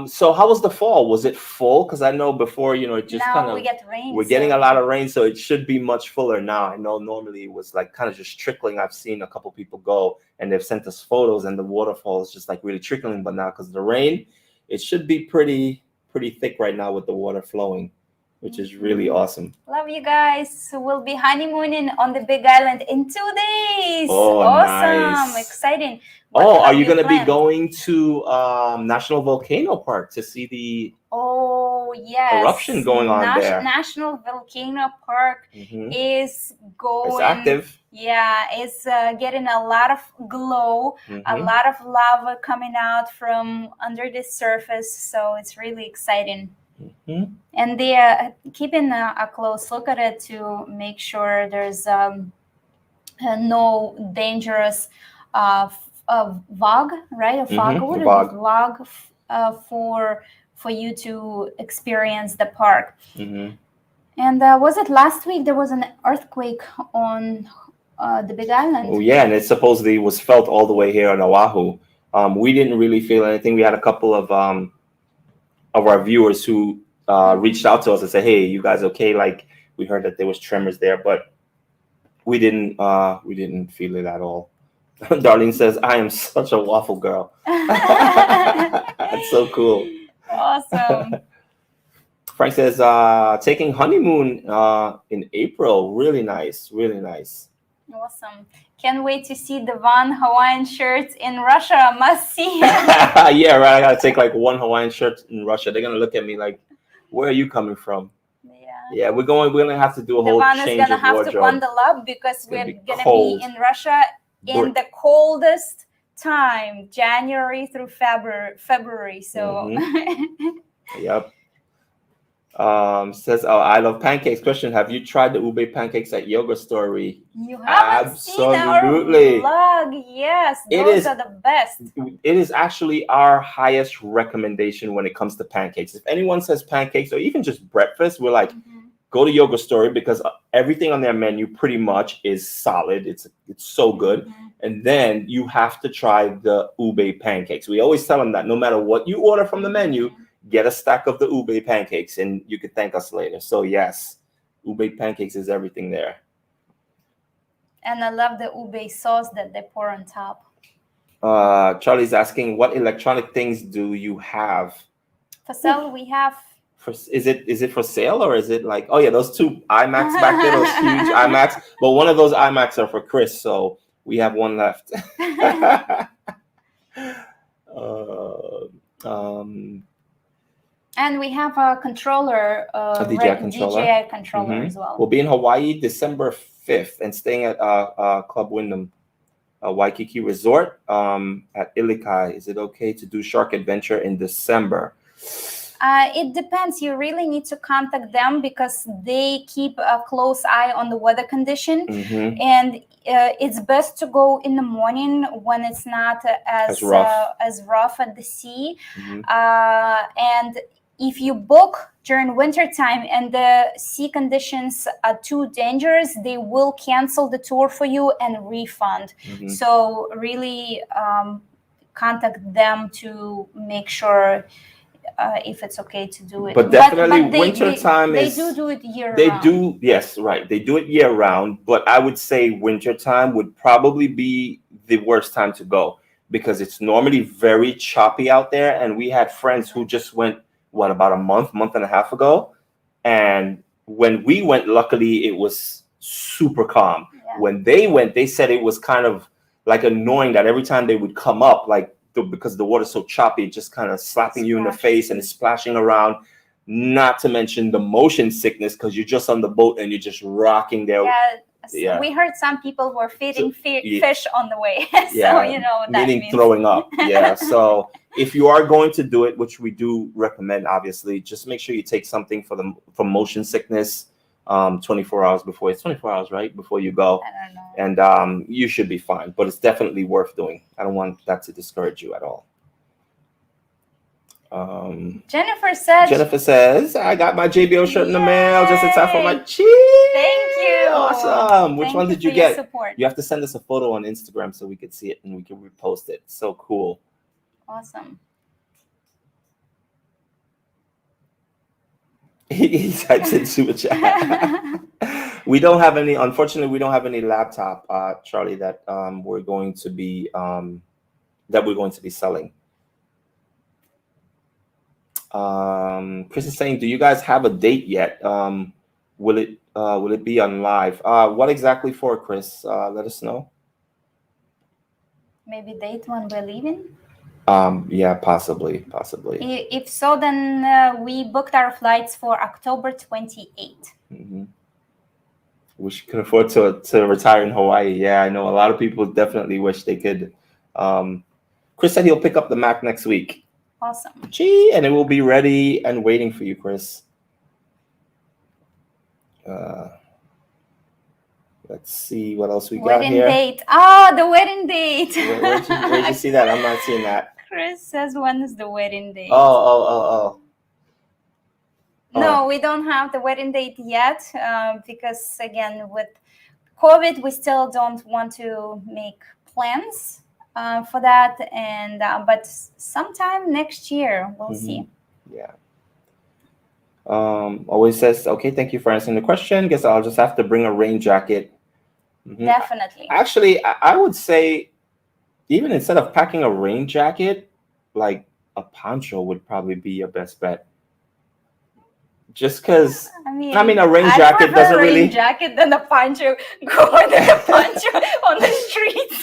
So how was the fall? Was it full? Because I know before, it just kind of, we get rain. We're getting a lot of rain, so it should be much fuller now. I know normally it was like kind of just trickling. I've seen a couple people go and they've sent us photos, and the waterfall is just like really trickling. But now, because of the rain, it should be pretty thick right now with the water flowing, which is really awesome. Love you guys. We'll be honeymooning on the Big Island in 2 days. Oh, awesome. Nice. Exciting. Are you going to be going to National Volcano Park to see the eruption going on there? National Volcano Park is going. It's active. Yeah, it's getting a lot of glow, a lot of lava coming out from under the surface. So it's really exciting. And they are keeping a close look at it to make sure there's no dangerous fog, right? A fog, for you to experience the park. And was it last week there was an earthquake on the Big Island? Oh yeah, and it supposedly was felt all the way here on Oahu. We didn't really feel anything. We had a couple of our viewers who reached out to us and said, "Hey, you guys okay? Like, we heard that there was tremors there, but we didn't feel it at all. Darlene says, I am such a waffle girl. That's so cool. Awesome. Frank says, taking honeymoon in April. Really nice. Really nice. Awesome. Can't wait to see the Van Hawaiian shirts in Russia. Must see. Yeah, right. I gotta take like one Hawaiian shirt in Russia. They're gonna look at me like, where are you coming from? Yeah, we're gonna have to do a whole Van is change gonna of have wardrobe. to bundle up because we're gonna cold. be in Russia in the coldest time, January through February. So Yep. Says, oh, I love pancakes. Question: have you tried the ube pancakes at Yoga Story? You haven't Absolutely. seen our vlog. Yes, those are the best. It is actually our highest recommendation when it comes to pancakes. If anyone says pancakes or even just breakfast, we're like, go to Yoga Story because everything on their menu pretty much is solid. It's so good. And then you have to try the ube pancakes. We always tell them that no matter what you order from the menu, get a stack of the ube pancakes and you could thank us later. So yes, ube pancakes is everything there. And I love the ube sauce that they pour on top. Charlie's asking, what electronic things do you have? For sale, we have. Is it for sale or is it like, oh yeah, those two iMacs back there, those huge iMacs. But one of those iMacs are for Chris, so we have one left. And we have a controller, a DJI controller as well. We'll be in Hawaii December 5th and staying at Club Wyndham, Waikiki Resort at Ilikai. Is it okay to do Shark Adventure in December? It depends. You really need to contact them because they keep a close eye on the weather condition. And it's best to go in the morning when it's not as rough at the sea. And if you book during winter time and the sea conditions are too dangerous, they will cancel the tour for you and refund. So really contact them to make sure if it's okay to do it. But definitely winter time is... They do it year round. They do, yes, right. They do it year round. But I would say winter time would probably be the worst time to go because it's normally very choppy out there. And we had friends who just went, about a month and a half ago. And when we went, luckily, it was super calm. When they went, they said it was kind of like annoying that every time they would come up, like, because the water's so choppy, just kind of slapping you in the face and it's splashing around. Not to mention the motion sickness because you're just on the boat and you're just rocking there. Yeah. We heard some people were feeding fish on the way. So you know what that means. Throwing up. Yeah. So if you are going to do it, which we do recommend, obviously, just make sure you take something for motion sickness 24 hours before. It's 24 hours, right? Before you go. I don't know. And you should be fine. But it's definitely worth doing. I don't want that to discourage you at all. Jennifer says, I got my JBO shirt in the mail just in time for my cheese. Thank you. Awesome. Which one did you get? Support. You have to send us a photo on Instagram so we could see it and we can repost it. So cool. Awesome. He types in super chat. Unfortunately, we don't have any laptop, Charlie, that we're going to be selling. Chris is saying, do you guys have a date yet? Will it be on live? What exactly for, Chris? Let us know. Maybe date when we're leaving? Yeah, possibly. If so, then we booked our flights for October 28th. Wish you could afford to retire in Hawaii. Yeah, I know a lot of people definitely wish they could. Chris said he'll pick up the Mac next week. Awesome. Gee, and it will be ready and waiting for you, Chris. Let's see what else we got here. Wedding date. Oh, the wedding date. Where'd you see that? I'm not seeing that. Chris says, when is the wedding date? Oh. No, we don't have the wedding date yet because, again, with COVID, we still don't want to make plans for that. And but sometime next year, we'll see. Yeah. Always says, okay, thank you for answering the question. Guess I'll just have to bring a rain jacket. Definitely. Actually, I would say even instead of packing a rain jacket, like a poncho would probably be your best bet. Just because, I I mean, mean, a rain I jacket prefer doesn't a rain really. jacket than a poncho. Go with a poncho on the streets.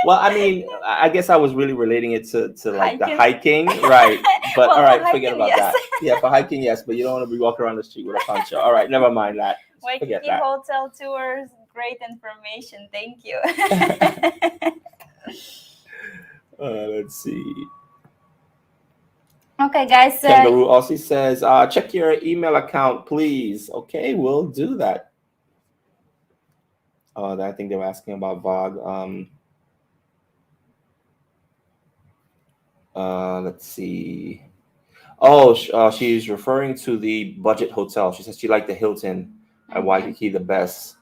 Well, I mean, I guess I was really relating it to like the Hiking. hiking, right? But Well, all for right, forget hiking, about yes. that. Yeah, for hiking, yes, but you don't want to be walking around the street with a poncho. All right, never mind that. Forget Waikiki that. hotel tours, great information. Thank you. Let's see. Okay, guys. Kangaroo also says, check your email account, please. Okay, we'll do that. I think they were asking about VOG. Let's see. Oh, she's referring to the budget hotel. She says she liked the Hilton at Waikiki the best.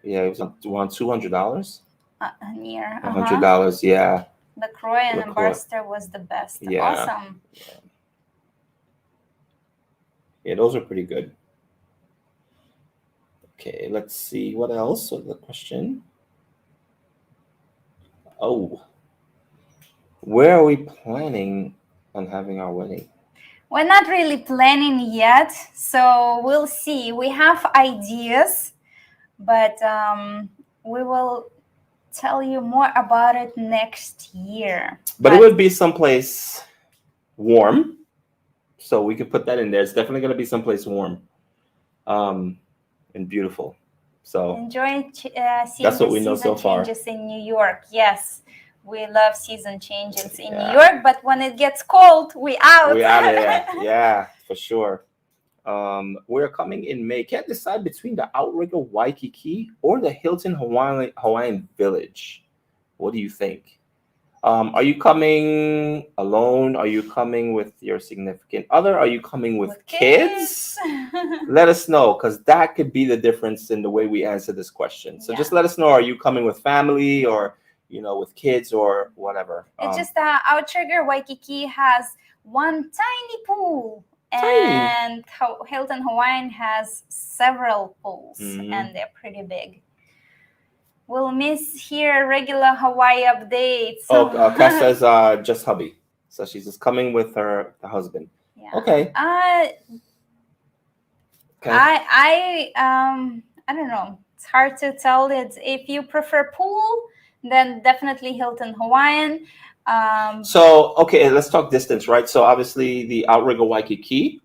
Yeah, it was around $200. Near. $100, yeah. The Croy and LaCroix. Ambassador was the best. Yeah. Awesome. Yeah, those are pretty good. Okay, let's see what else was the question. Oh, where are we planning on having our wedding? We're not really planning yet, so we'll see. We have ideas, but we will tell you more about it next year. But it would be someplace warm, so we could put that in there. It's definitely going to be someplace warm, and beautiful. So enjoy seeing that's what the we know so season far. changes in New York. Yes, we love season changes in New York, but when it gets cold, we out. We out of there. Yeah, for sure. We're coming in May. Can't decide between the Outrigger Waikiki or the Hilton Hawaiian Village. What do you think? Are you coming alone? Are you coming with your significant other? Are you coming with kids? Let us know, because that could be the difference in the way we answer this question. So just let us know. Are you coming with family, or with kids, or whatever? It's just Outrigger Waikiki has one tiny pool. And Hilton Hawaiian has several pools, and they're pretty big. We'll miss here regular Hawaii updates. Cass says just hubby. So she's just coming with the husband. Yeah. Okay. I don't know. It's hard to tell. If you prefer pool, then definitely Hilton Hawaiian. So okay, let's talk distance, right? So obviously the Outrigger Waikiki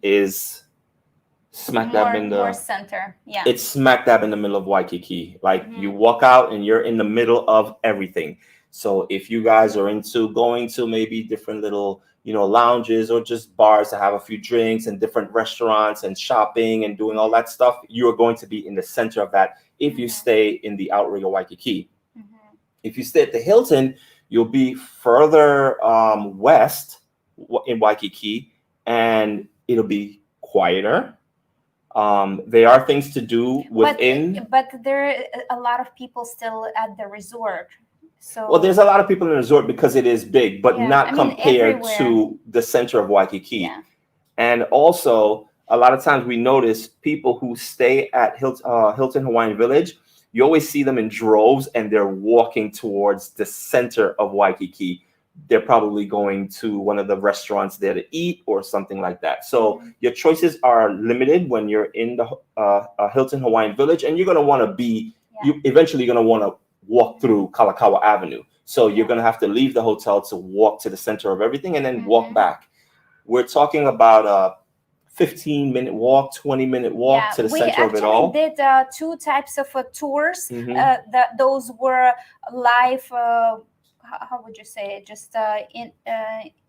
is smack dab in the center. Yeah, it's smack dab in the middle of Waikiki. Like you walk out and you're in the middle of everything. So if you guys are into going to maybe different little lounges or just bars to have a few drinks, and different restaurants and shopping and doing all that stuff, you are going to be in the center of that if you stay in the Outrigger Waikiki. If you stay at the Hilton, you'll be further west in Waikiki, and it'll be quieter. There are things to do within. But there are a lot of people still at the resort. So well, there's a lot of people in the resort because it is big, but not compared to the center of Waikiki. Yeah. And also, a lot of times we notice people who stay at Hilton Hawaiian Village, you always see them in droves, and they're walking towards the center of Waikiki. They're probably going to one of the restaurants there to eat or something like that. So your choices are limited when you're in the Hilton Hawaiian Village, and you're going to want to be, you eventually going to want to walk through Kalakaua Avenue. So you're going to have to leave the hotel to walk to the center of everything and then walk back. We're talking about a 15-minute walk, 20-minute walk to the center of it all. We actually did 2 types of tours. Those were live, how would you say it? Just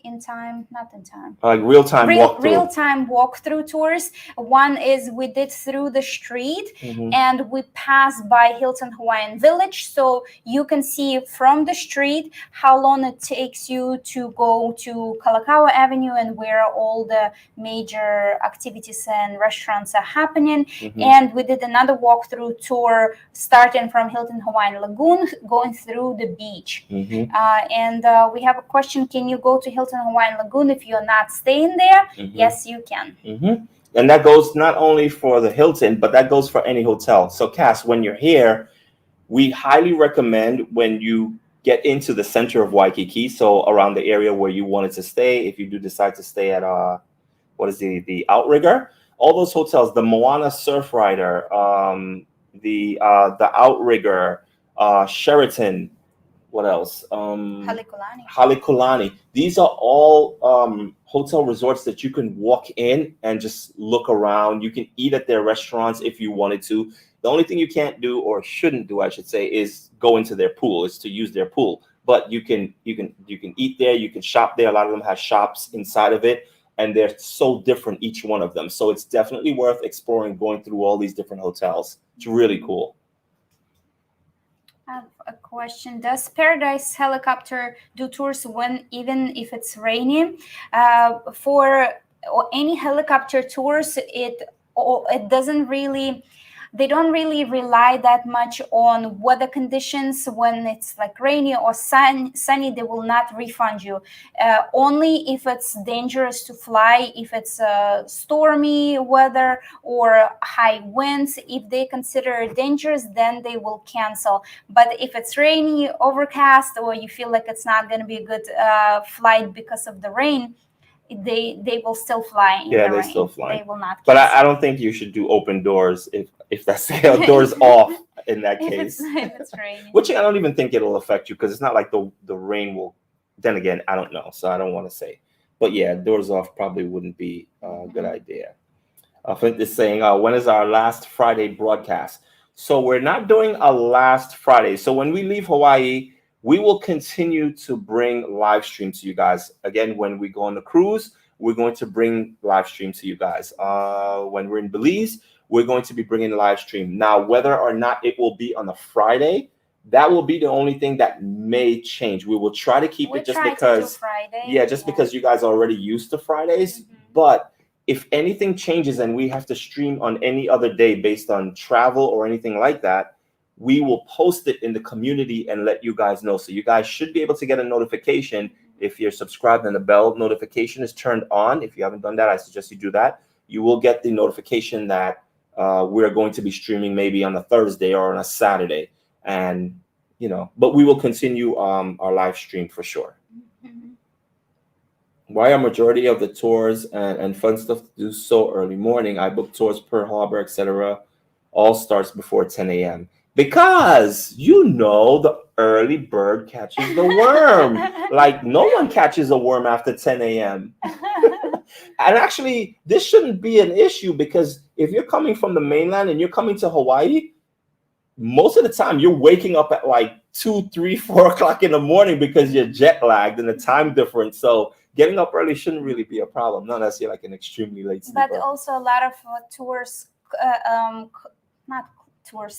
in time, not in time. Like real-time walkthrough. Real-time walkthrough tours. One is we did through the street, and we passed by Hilton Hawaiian Village, so you can see from the street how long it takes you to go to Kalakaua Avenue and where all the major activities and restaurants are happening. And we did another walkthrough tour starting from Hilton Hawaiian Lagoon, going through the beach. And we have a question: can you go to Hilton Hawaiian Lagoon if you're not staying there? Yes, you can. And that goes not only for the Hilton, but that goes for any hotel. So Cass, when you're here, we highly recommend when you get into the center of Waikiki, so around the area where you wanted to stay, if you do decide to stay at what is the Outrigger, all those hotels, the Moana Surf Rider, the Outrigger, Sheraton, what else? Halekulani. Halekulani. These are all hotel resorts that you can walk in and just look around. You can eat at their restaurants if you wanted to. The only thing you can't do, or shouldn't do, I should say, is go into their pool. Is to use their pool. But you can eat there. You can shop there. A lot of them have shops inside of it, and they're so different, each one of them. So it's definitely worth exploring, going through all these different hotels. It's really cool. I have a question. Does Paradise Helicopter do tours even if it's rainy? For any helicopter tours, it doesn't really. They don't really rely that much on weather conditions. When it's like rainy or sunny, they will not refund you. Only if it's dangerous to fly, if it's stormy weather or high winds, if they consider it dangerous, then they will cancel. But if it's rainy, overcast, or you feel like it's not going to be a good flight because of the rain, they will still fly in the rain. Still fly. They will not cancel. But I don't think you should do open doors if that's doors off in that case. If it's raining. Which I don't even think it'll affect you, because it's not like the rain will. Then again, I don't know, so I don't want to say. But yeah, doors off probably wouldn't be a good idea. Flint is saying, when is our last Friday broadcast? So we're not doing a last Friday. So when we leave Hawaii, we will continue to bring live stream to you guys. Again, when we go on the cruise, we're going to bring live stream to you guys. When we're in Belize, we're going to be bringing live stream. Now, whether or not it will be on a Friday, that will be the only thing that may change. We will try to keep it just because, because you guys are already used to Fridays. But if anything changes and we have to stream on any other day based on travel or anything like that, we will post it in the community and let you guys know. So you guys should be able to get a notification if you're subscribed and the bell notification is turned on. If you haven't done that, I suggest you do that. You will get the notification that we're going to be streaming maybe on a Thursday or on a Saturday. And, but we will continue our live stream for sure. Why are majority of the tours and fun stuff to do so early morning? I book tours per harbor, etc. All starts before 10 a.m. Because the early bird catches the worm. Like no one catches a worm after 10 a.m. And actually, this shouldn't be an issue, because if you're coming from the mainland and you're coming to Hawaii, most of the time you're waking up at like 2, 3, 4 o'clock in the morning because you're jet lagged and the time difference. So getting up early shouldn't really be a problem, not unless you're like an extremely late sleeper. But also a lot of tours,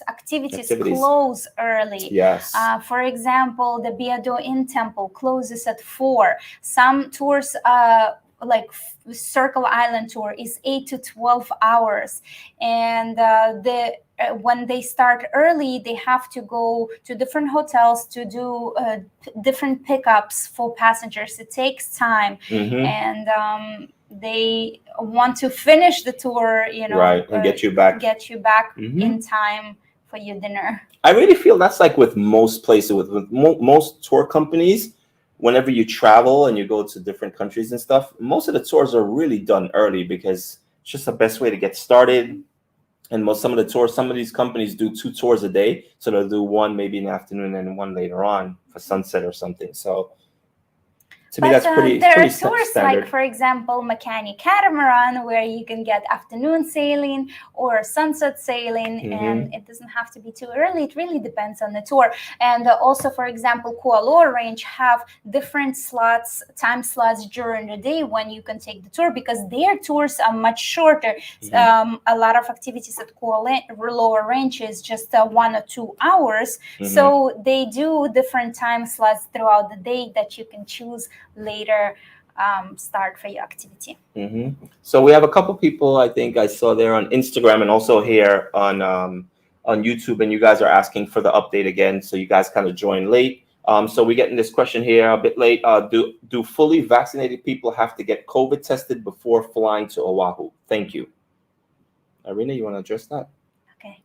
activities close early. Yes. For example, the Biado Inn Temple closes at 4. Some tours, like Circle Island tour, is 8 to 12 hours, and when they start early, they have to go to different hotels to do different pickups for passengers. It takes time, and they want to finish the tour, right, and get you back in time for your dinner. I really feel that's like with most places, with most tour companies. Whenever you travel and you go to different countries and stuff, most of the tours are really done early because it's just the best way to get started. And some of these companies do 2 tours a day, so they'll do one maybe in the afternoon and one later on for sunset or something. So to me, that's pretty there are standard. tours like, for example, Makani Catamaran, where you can get afternoon sailing or sunset sailing, and it doesn't have to be too early. It really depends on the tour. And also, for example, Kualoa Range have different time slots during the day when you can take the tour, because their tours are much shorter. A lot of activities at Kualoa Range is just 1 or 2 hours. So they do different time slots throughout the day that you can choose later start for your activity. So we have a couple people I think I saw there on Instagram and also here on YouTube, and you guys are asking for the update again. So you guys kind of joined late. So we're getting this question here a bit late. Do fully vaccinated people have to get COVID tested before flying to Oahu? Thank you. Irina, you want to address that? Okay.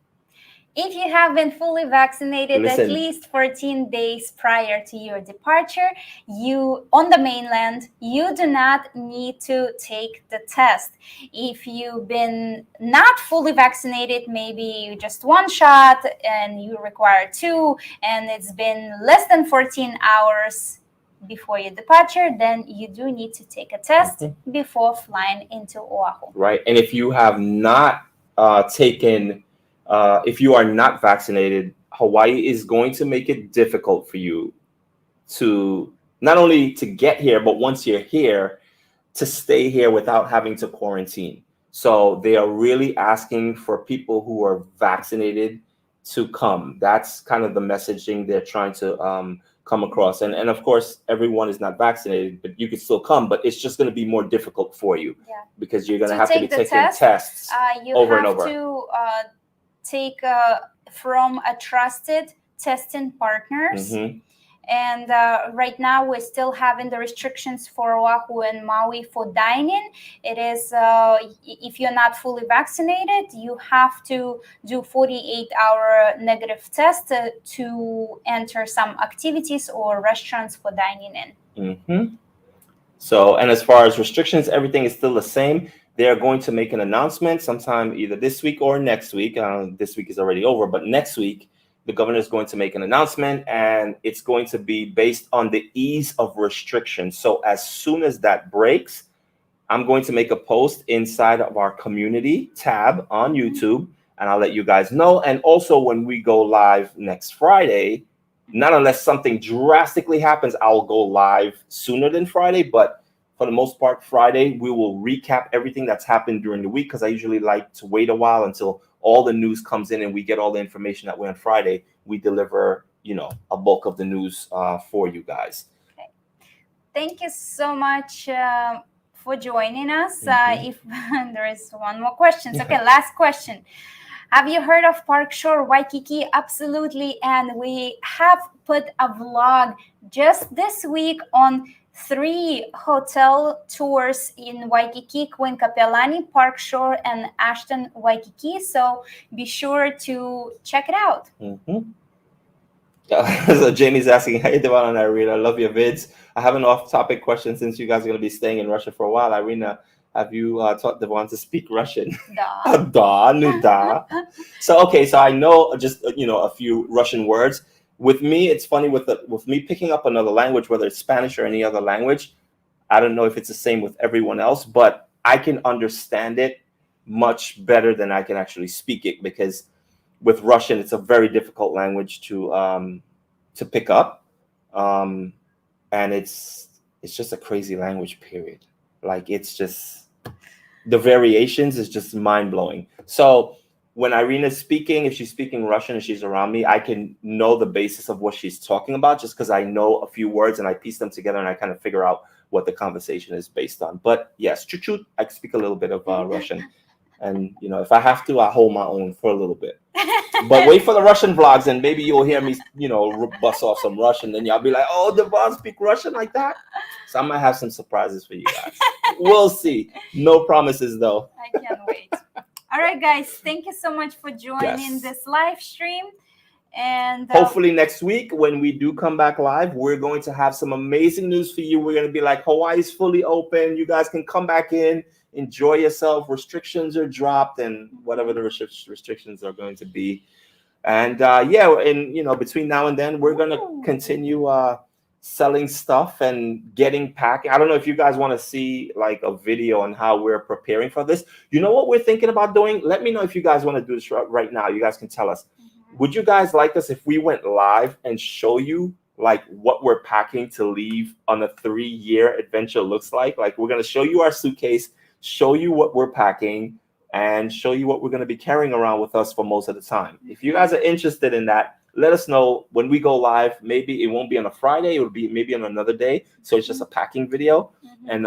If you have been fully vaccinated at Listen. least 14 days prior to your departure, you on the mainland, you do not need to take the test. If you've been not fully vaccinated, maybe just one shot and you require two, and it's been less than 14 hours before your departure, then you do need to take a test before flying into Oahu. Right. And if you have not if you are not vaccinated, Hawaii is going to make it difficult for you to not only to get here, but once you're here, to stay here without having to quarantine. So they are really asking for people who are vaccinated to come. That's kind of the messaging they're trying to come across. And of course, everyone is not vaccinated, but you can still come, but it's just going to be more difficult for you because you're going to have to be taking tests over and over. You have to take from a trusted testing partners. And right now we're still having the restrictions for Oahu and Maui for dining. It is if you're not fully vaccinated, you have to do 48-hour negative test to enter some activities or restaurants for dining in. So, and as far as restrictions, everything is still the same. They are going to make an announcement sometime either this week or next week. This week is already over, but next week, the governor is going to make an announcement, and it's going to be based on the ease of restrictions. So as soon as that breaks, I'm going to make a post inside of our community tab on YouTube, and I'll let you guys know. And also when we go live next Friday, not unless something drastically happens, I'll go live sooner than Friday. But for the most part, Friday, we will recap everything that's happened during the week, because I usually like to wait a while until all the news comes in and we get all the information that way on Friday. We deliver, a bulk of the news for you guys. Okay. Thank you so much for joining us. If there is one more question. Okay, last question. Have you heard of Park Shore Waikiki? Absolutely. And we have put a vlog just this week on 3 hotel tours in Waikiki, Quinquepelani, Park Shore, and Ashton, Waikiki. So be sure to check it out. So Jamie's asking, hey, Devon and Irina, I love your vids. I have an off-topic question since you guys are going to be staying in Russia for a while. Irina, have you taught Devon to speak Russian? Da. So I know just a few Russian words. With me, it's funny with me picking up another language, whether it's Spanish or any other language. I don't know if it's the same with everyone else, but I can understand it much better than I can actually speak it, because with Russian, it's a very difficult language to pick up, and it's just a crazy language. Period. Like, it's just the variations is just mind blowing. So when Irina's speaking, if she's speaking Russian and she's around me, I can know the basis of what she's talking about just because I know a few words and I piece them together and I kind of figure out what the conversation is based on. But yes, chut-chut, I speak a little bit of Russian. And, if I have to, I hold my own for a little bit. But wait for the Russian vlogs and maybe you'll hear me, bust off some Russian. Then y'all be like, oh, Devon speak Russian like that? So I might have some surprises for you guys. We'll see. No promises, though. I can't wait. All right, guys. Thank you so much for joining this live stream. And hopefully next week when we do come back live, we're going to have some amazing news for you. We're going to be like, Hawaii's fully open. You guys can come back in, enjoy yourself. Restrictions are dropped, and whatever the restrictions are going to be. And between now and then, we're going to continue selling stuff and getting packed. I don't know if you guys want to see like a video on how we're preparing for this. You know what we're thinking about doing? Let me know if you guys want to do this right now. You guys can tell us. Would you guys like us if we went live and show you like what we're packing to leave on a 3-year adventure looks like? Like, we're going to show you our suitcase, show you what we're packing, and show you what we're going to be carrying around with us for most of the time. If you guys are interested in that, let us know when we go live. Maybe it won't be on a Friday. It will be maybe on another day. So it's just a packing video, and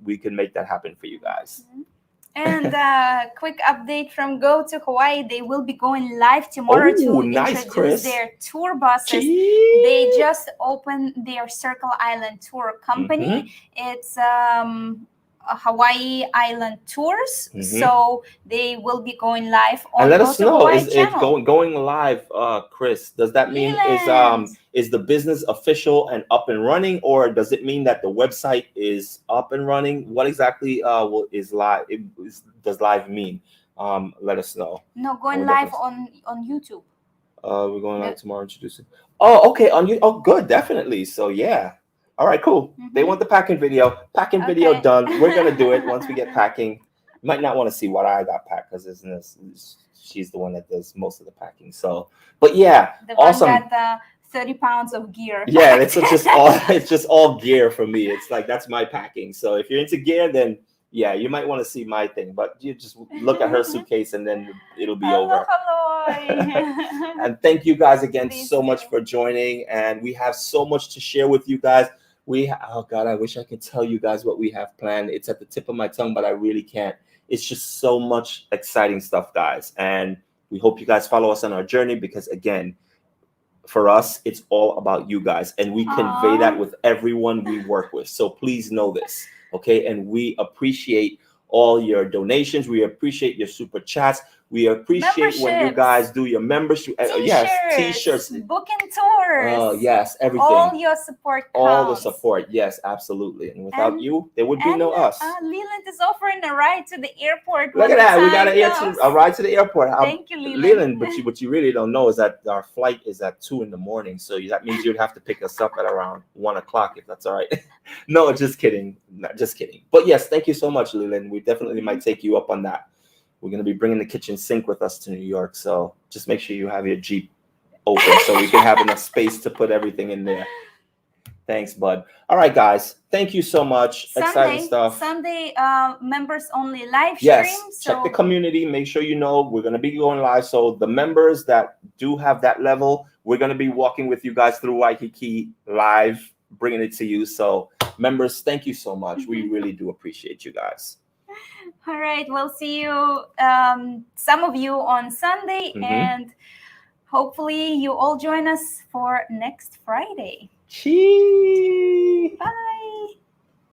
we can make that happen for you guys. And quick update from Go to Hawaii. They will be going live tomorrow to introduce their tour buses. They just opened their Circle Island tour company. It's Hawaii Island tours. Mhm. So they will be going live on And let us Go to know, Hawaii is it channel. going live, Chris? Does that mean Leland. is the business official and up and running, or does it mean that the website is up and running? What exactly is live? Does live mean? Let us know. No, We'll going live definitely. on YouTube. We're going live The- tomorrow. Introducing. Oh, okay. On you. Oh, good. Definitely. So yeah. All right. Cool. They Mhm. want the packing video. Packing video Okay. done. We're gonna do it once we get packing. You might not want to see what I got packed because she's the one that does most of the packing. So, but yeah, The one awesome. got the 30 pounds of gear. Yeah, packed. it's just all gear for me. It's like that's my packing. So if you're into gear, then yeah, you might want to see my thing. But you just look at her suitcase and then it'll be over. Aloha. And thank you guys again Please so much do. for joining. And we have so much to share with you guys. Oh God, I wish I could tell you guys what we have planned. It's at the tip of my tongue, but I really can't. It's just so much exciting stuff, guys. And we hope you guys follow us on our journey because again, for us, it's all about you guys. And we convey that Aw. with everyone we work with. So please know this. Okay. And we appreciate all your donations. We appreciate your super chats. We appreciate when you Memberships. guys do your membership. Yes, T-shirts, t-shirts. booking tours. Yes, everything. All your support All the counts. support. Yes, absolutely. And without And- you, there would be no us. Leland is offering a ride to the airport. Look when at the that. We got time comes. a ride to the airport. Thank you, Leland. Leland, but what you really don't know is that our flight is at 2 a.m. So that means you'd have to pick us up at around 1 o'clock, if that's all right. No, just kidding. Not just kidding. But yes, thank you so much, Leland. We definitely might take you up on that. We're going to be bringing the kitchen sink with us to New York. So just make sure you have your Jeep open so we can have enough space to put everything in there. Thanks, bud. All right, guys. Thank you so much. Exciting stuff. Sunday, members only live Yes, stream. check the community. Make sure you know we're going to be going live. So the members that do have that level, we're going to be walking with you guys through Waikiki live, bringing it to you. So members, thank you so much. We really do appreciate you guys. All right, we'll see you, some of you on Sunday, and hopefully you all join us for next Friday. Cheers. Bye.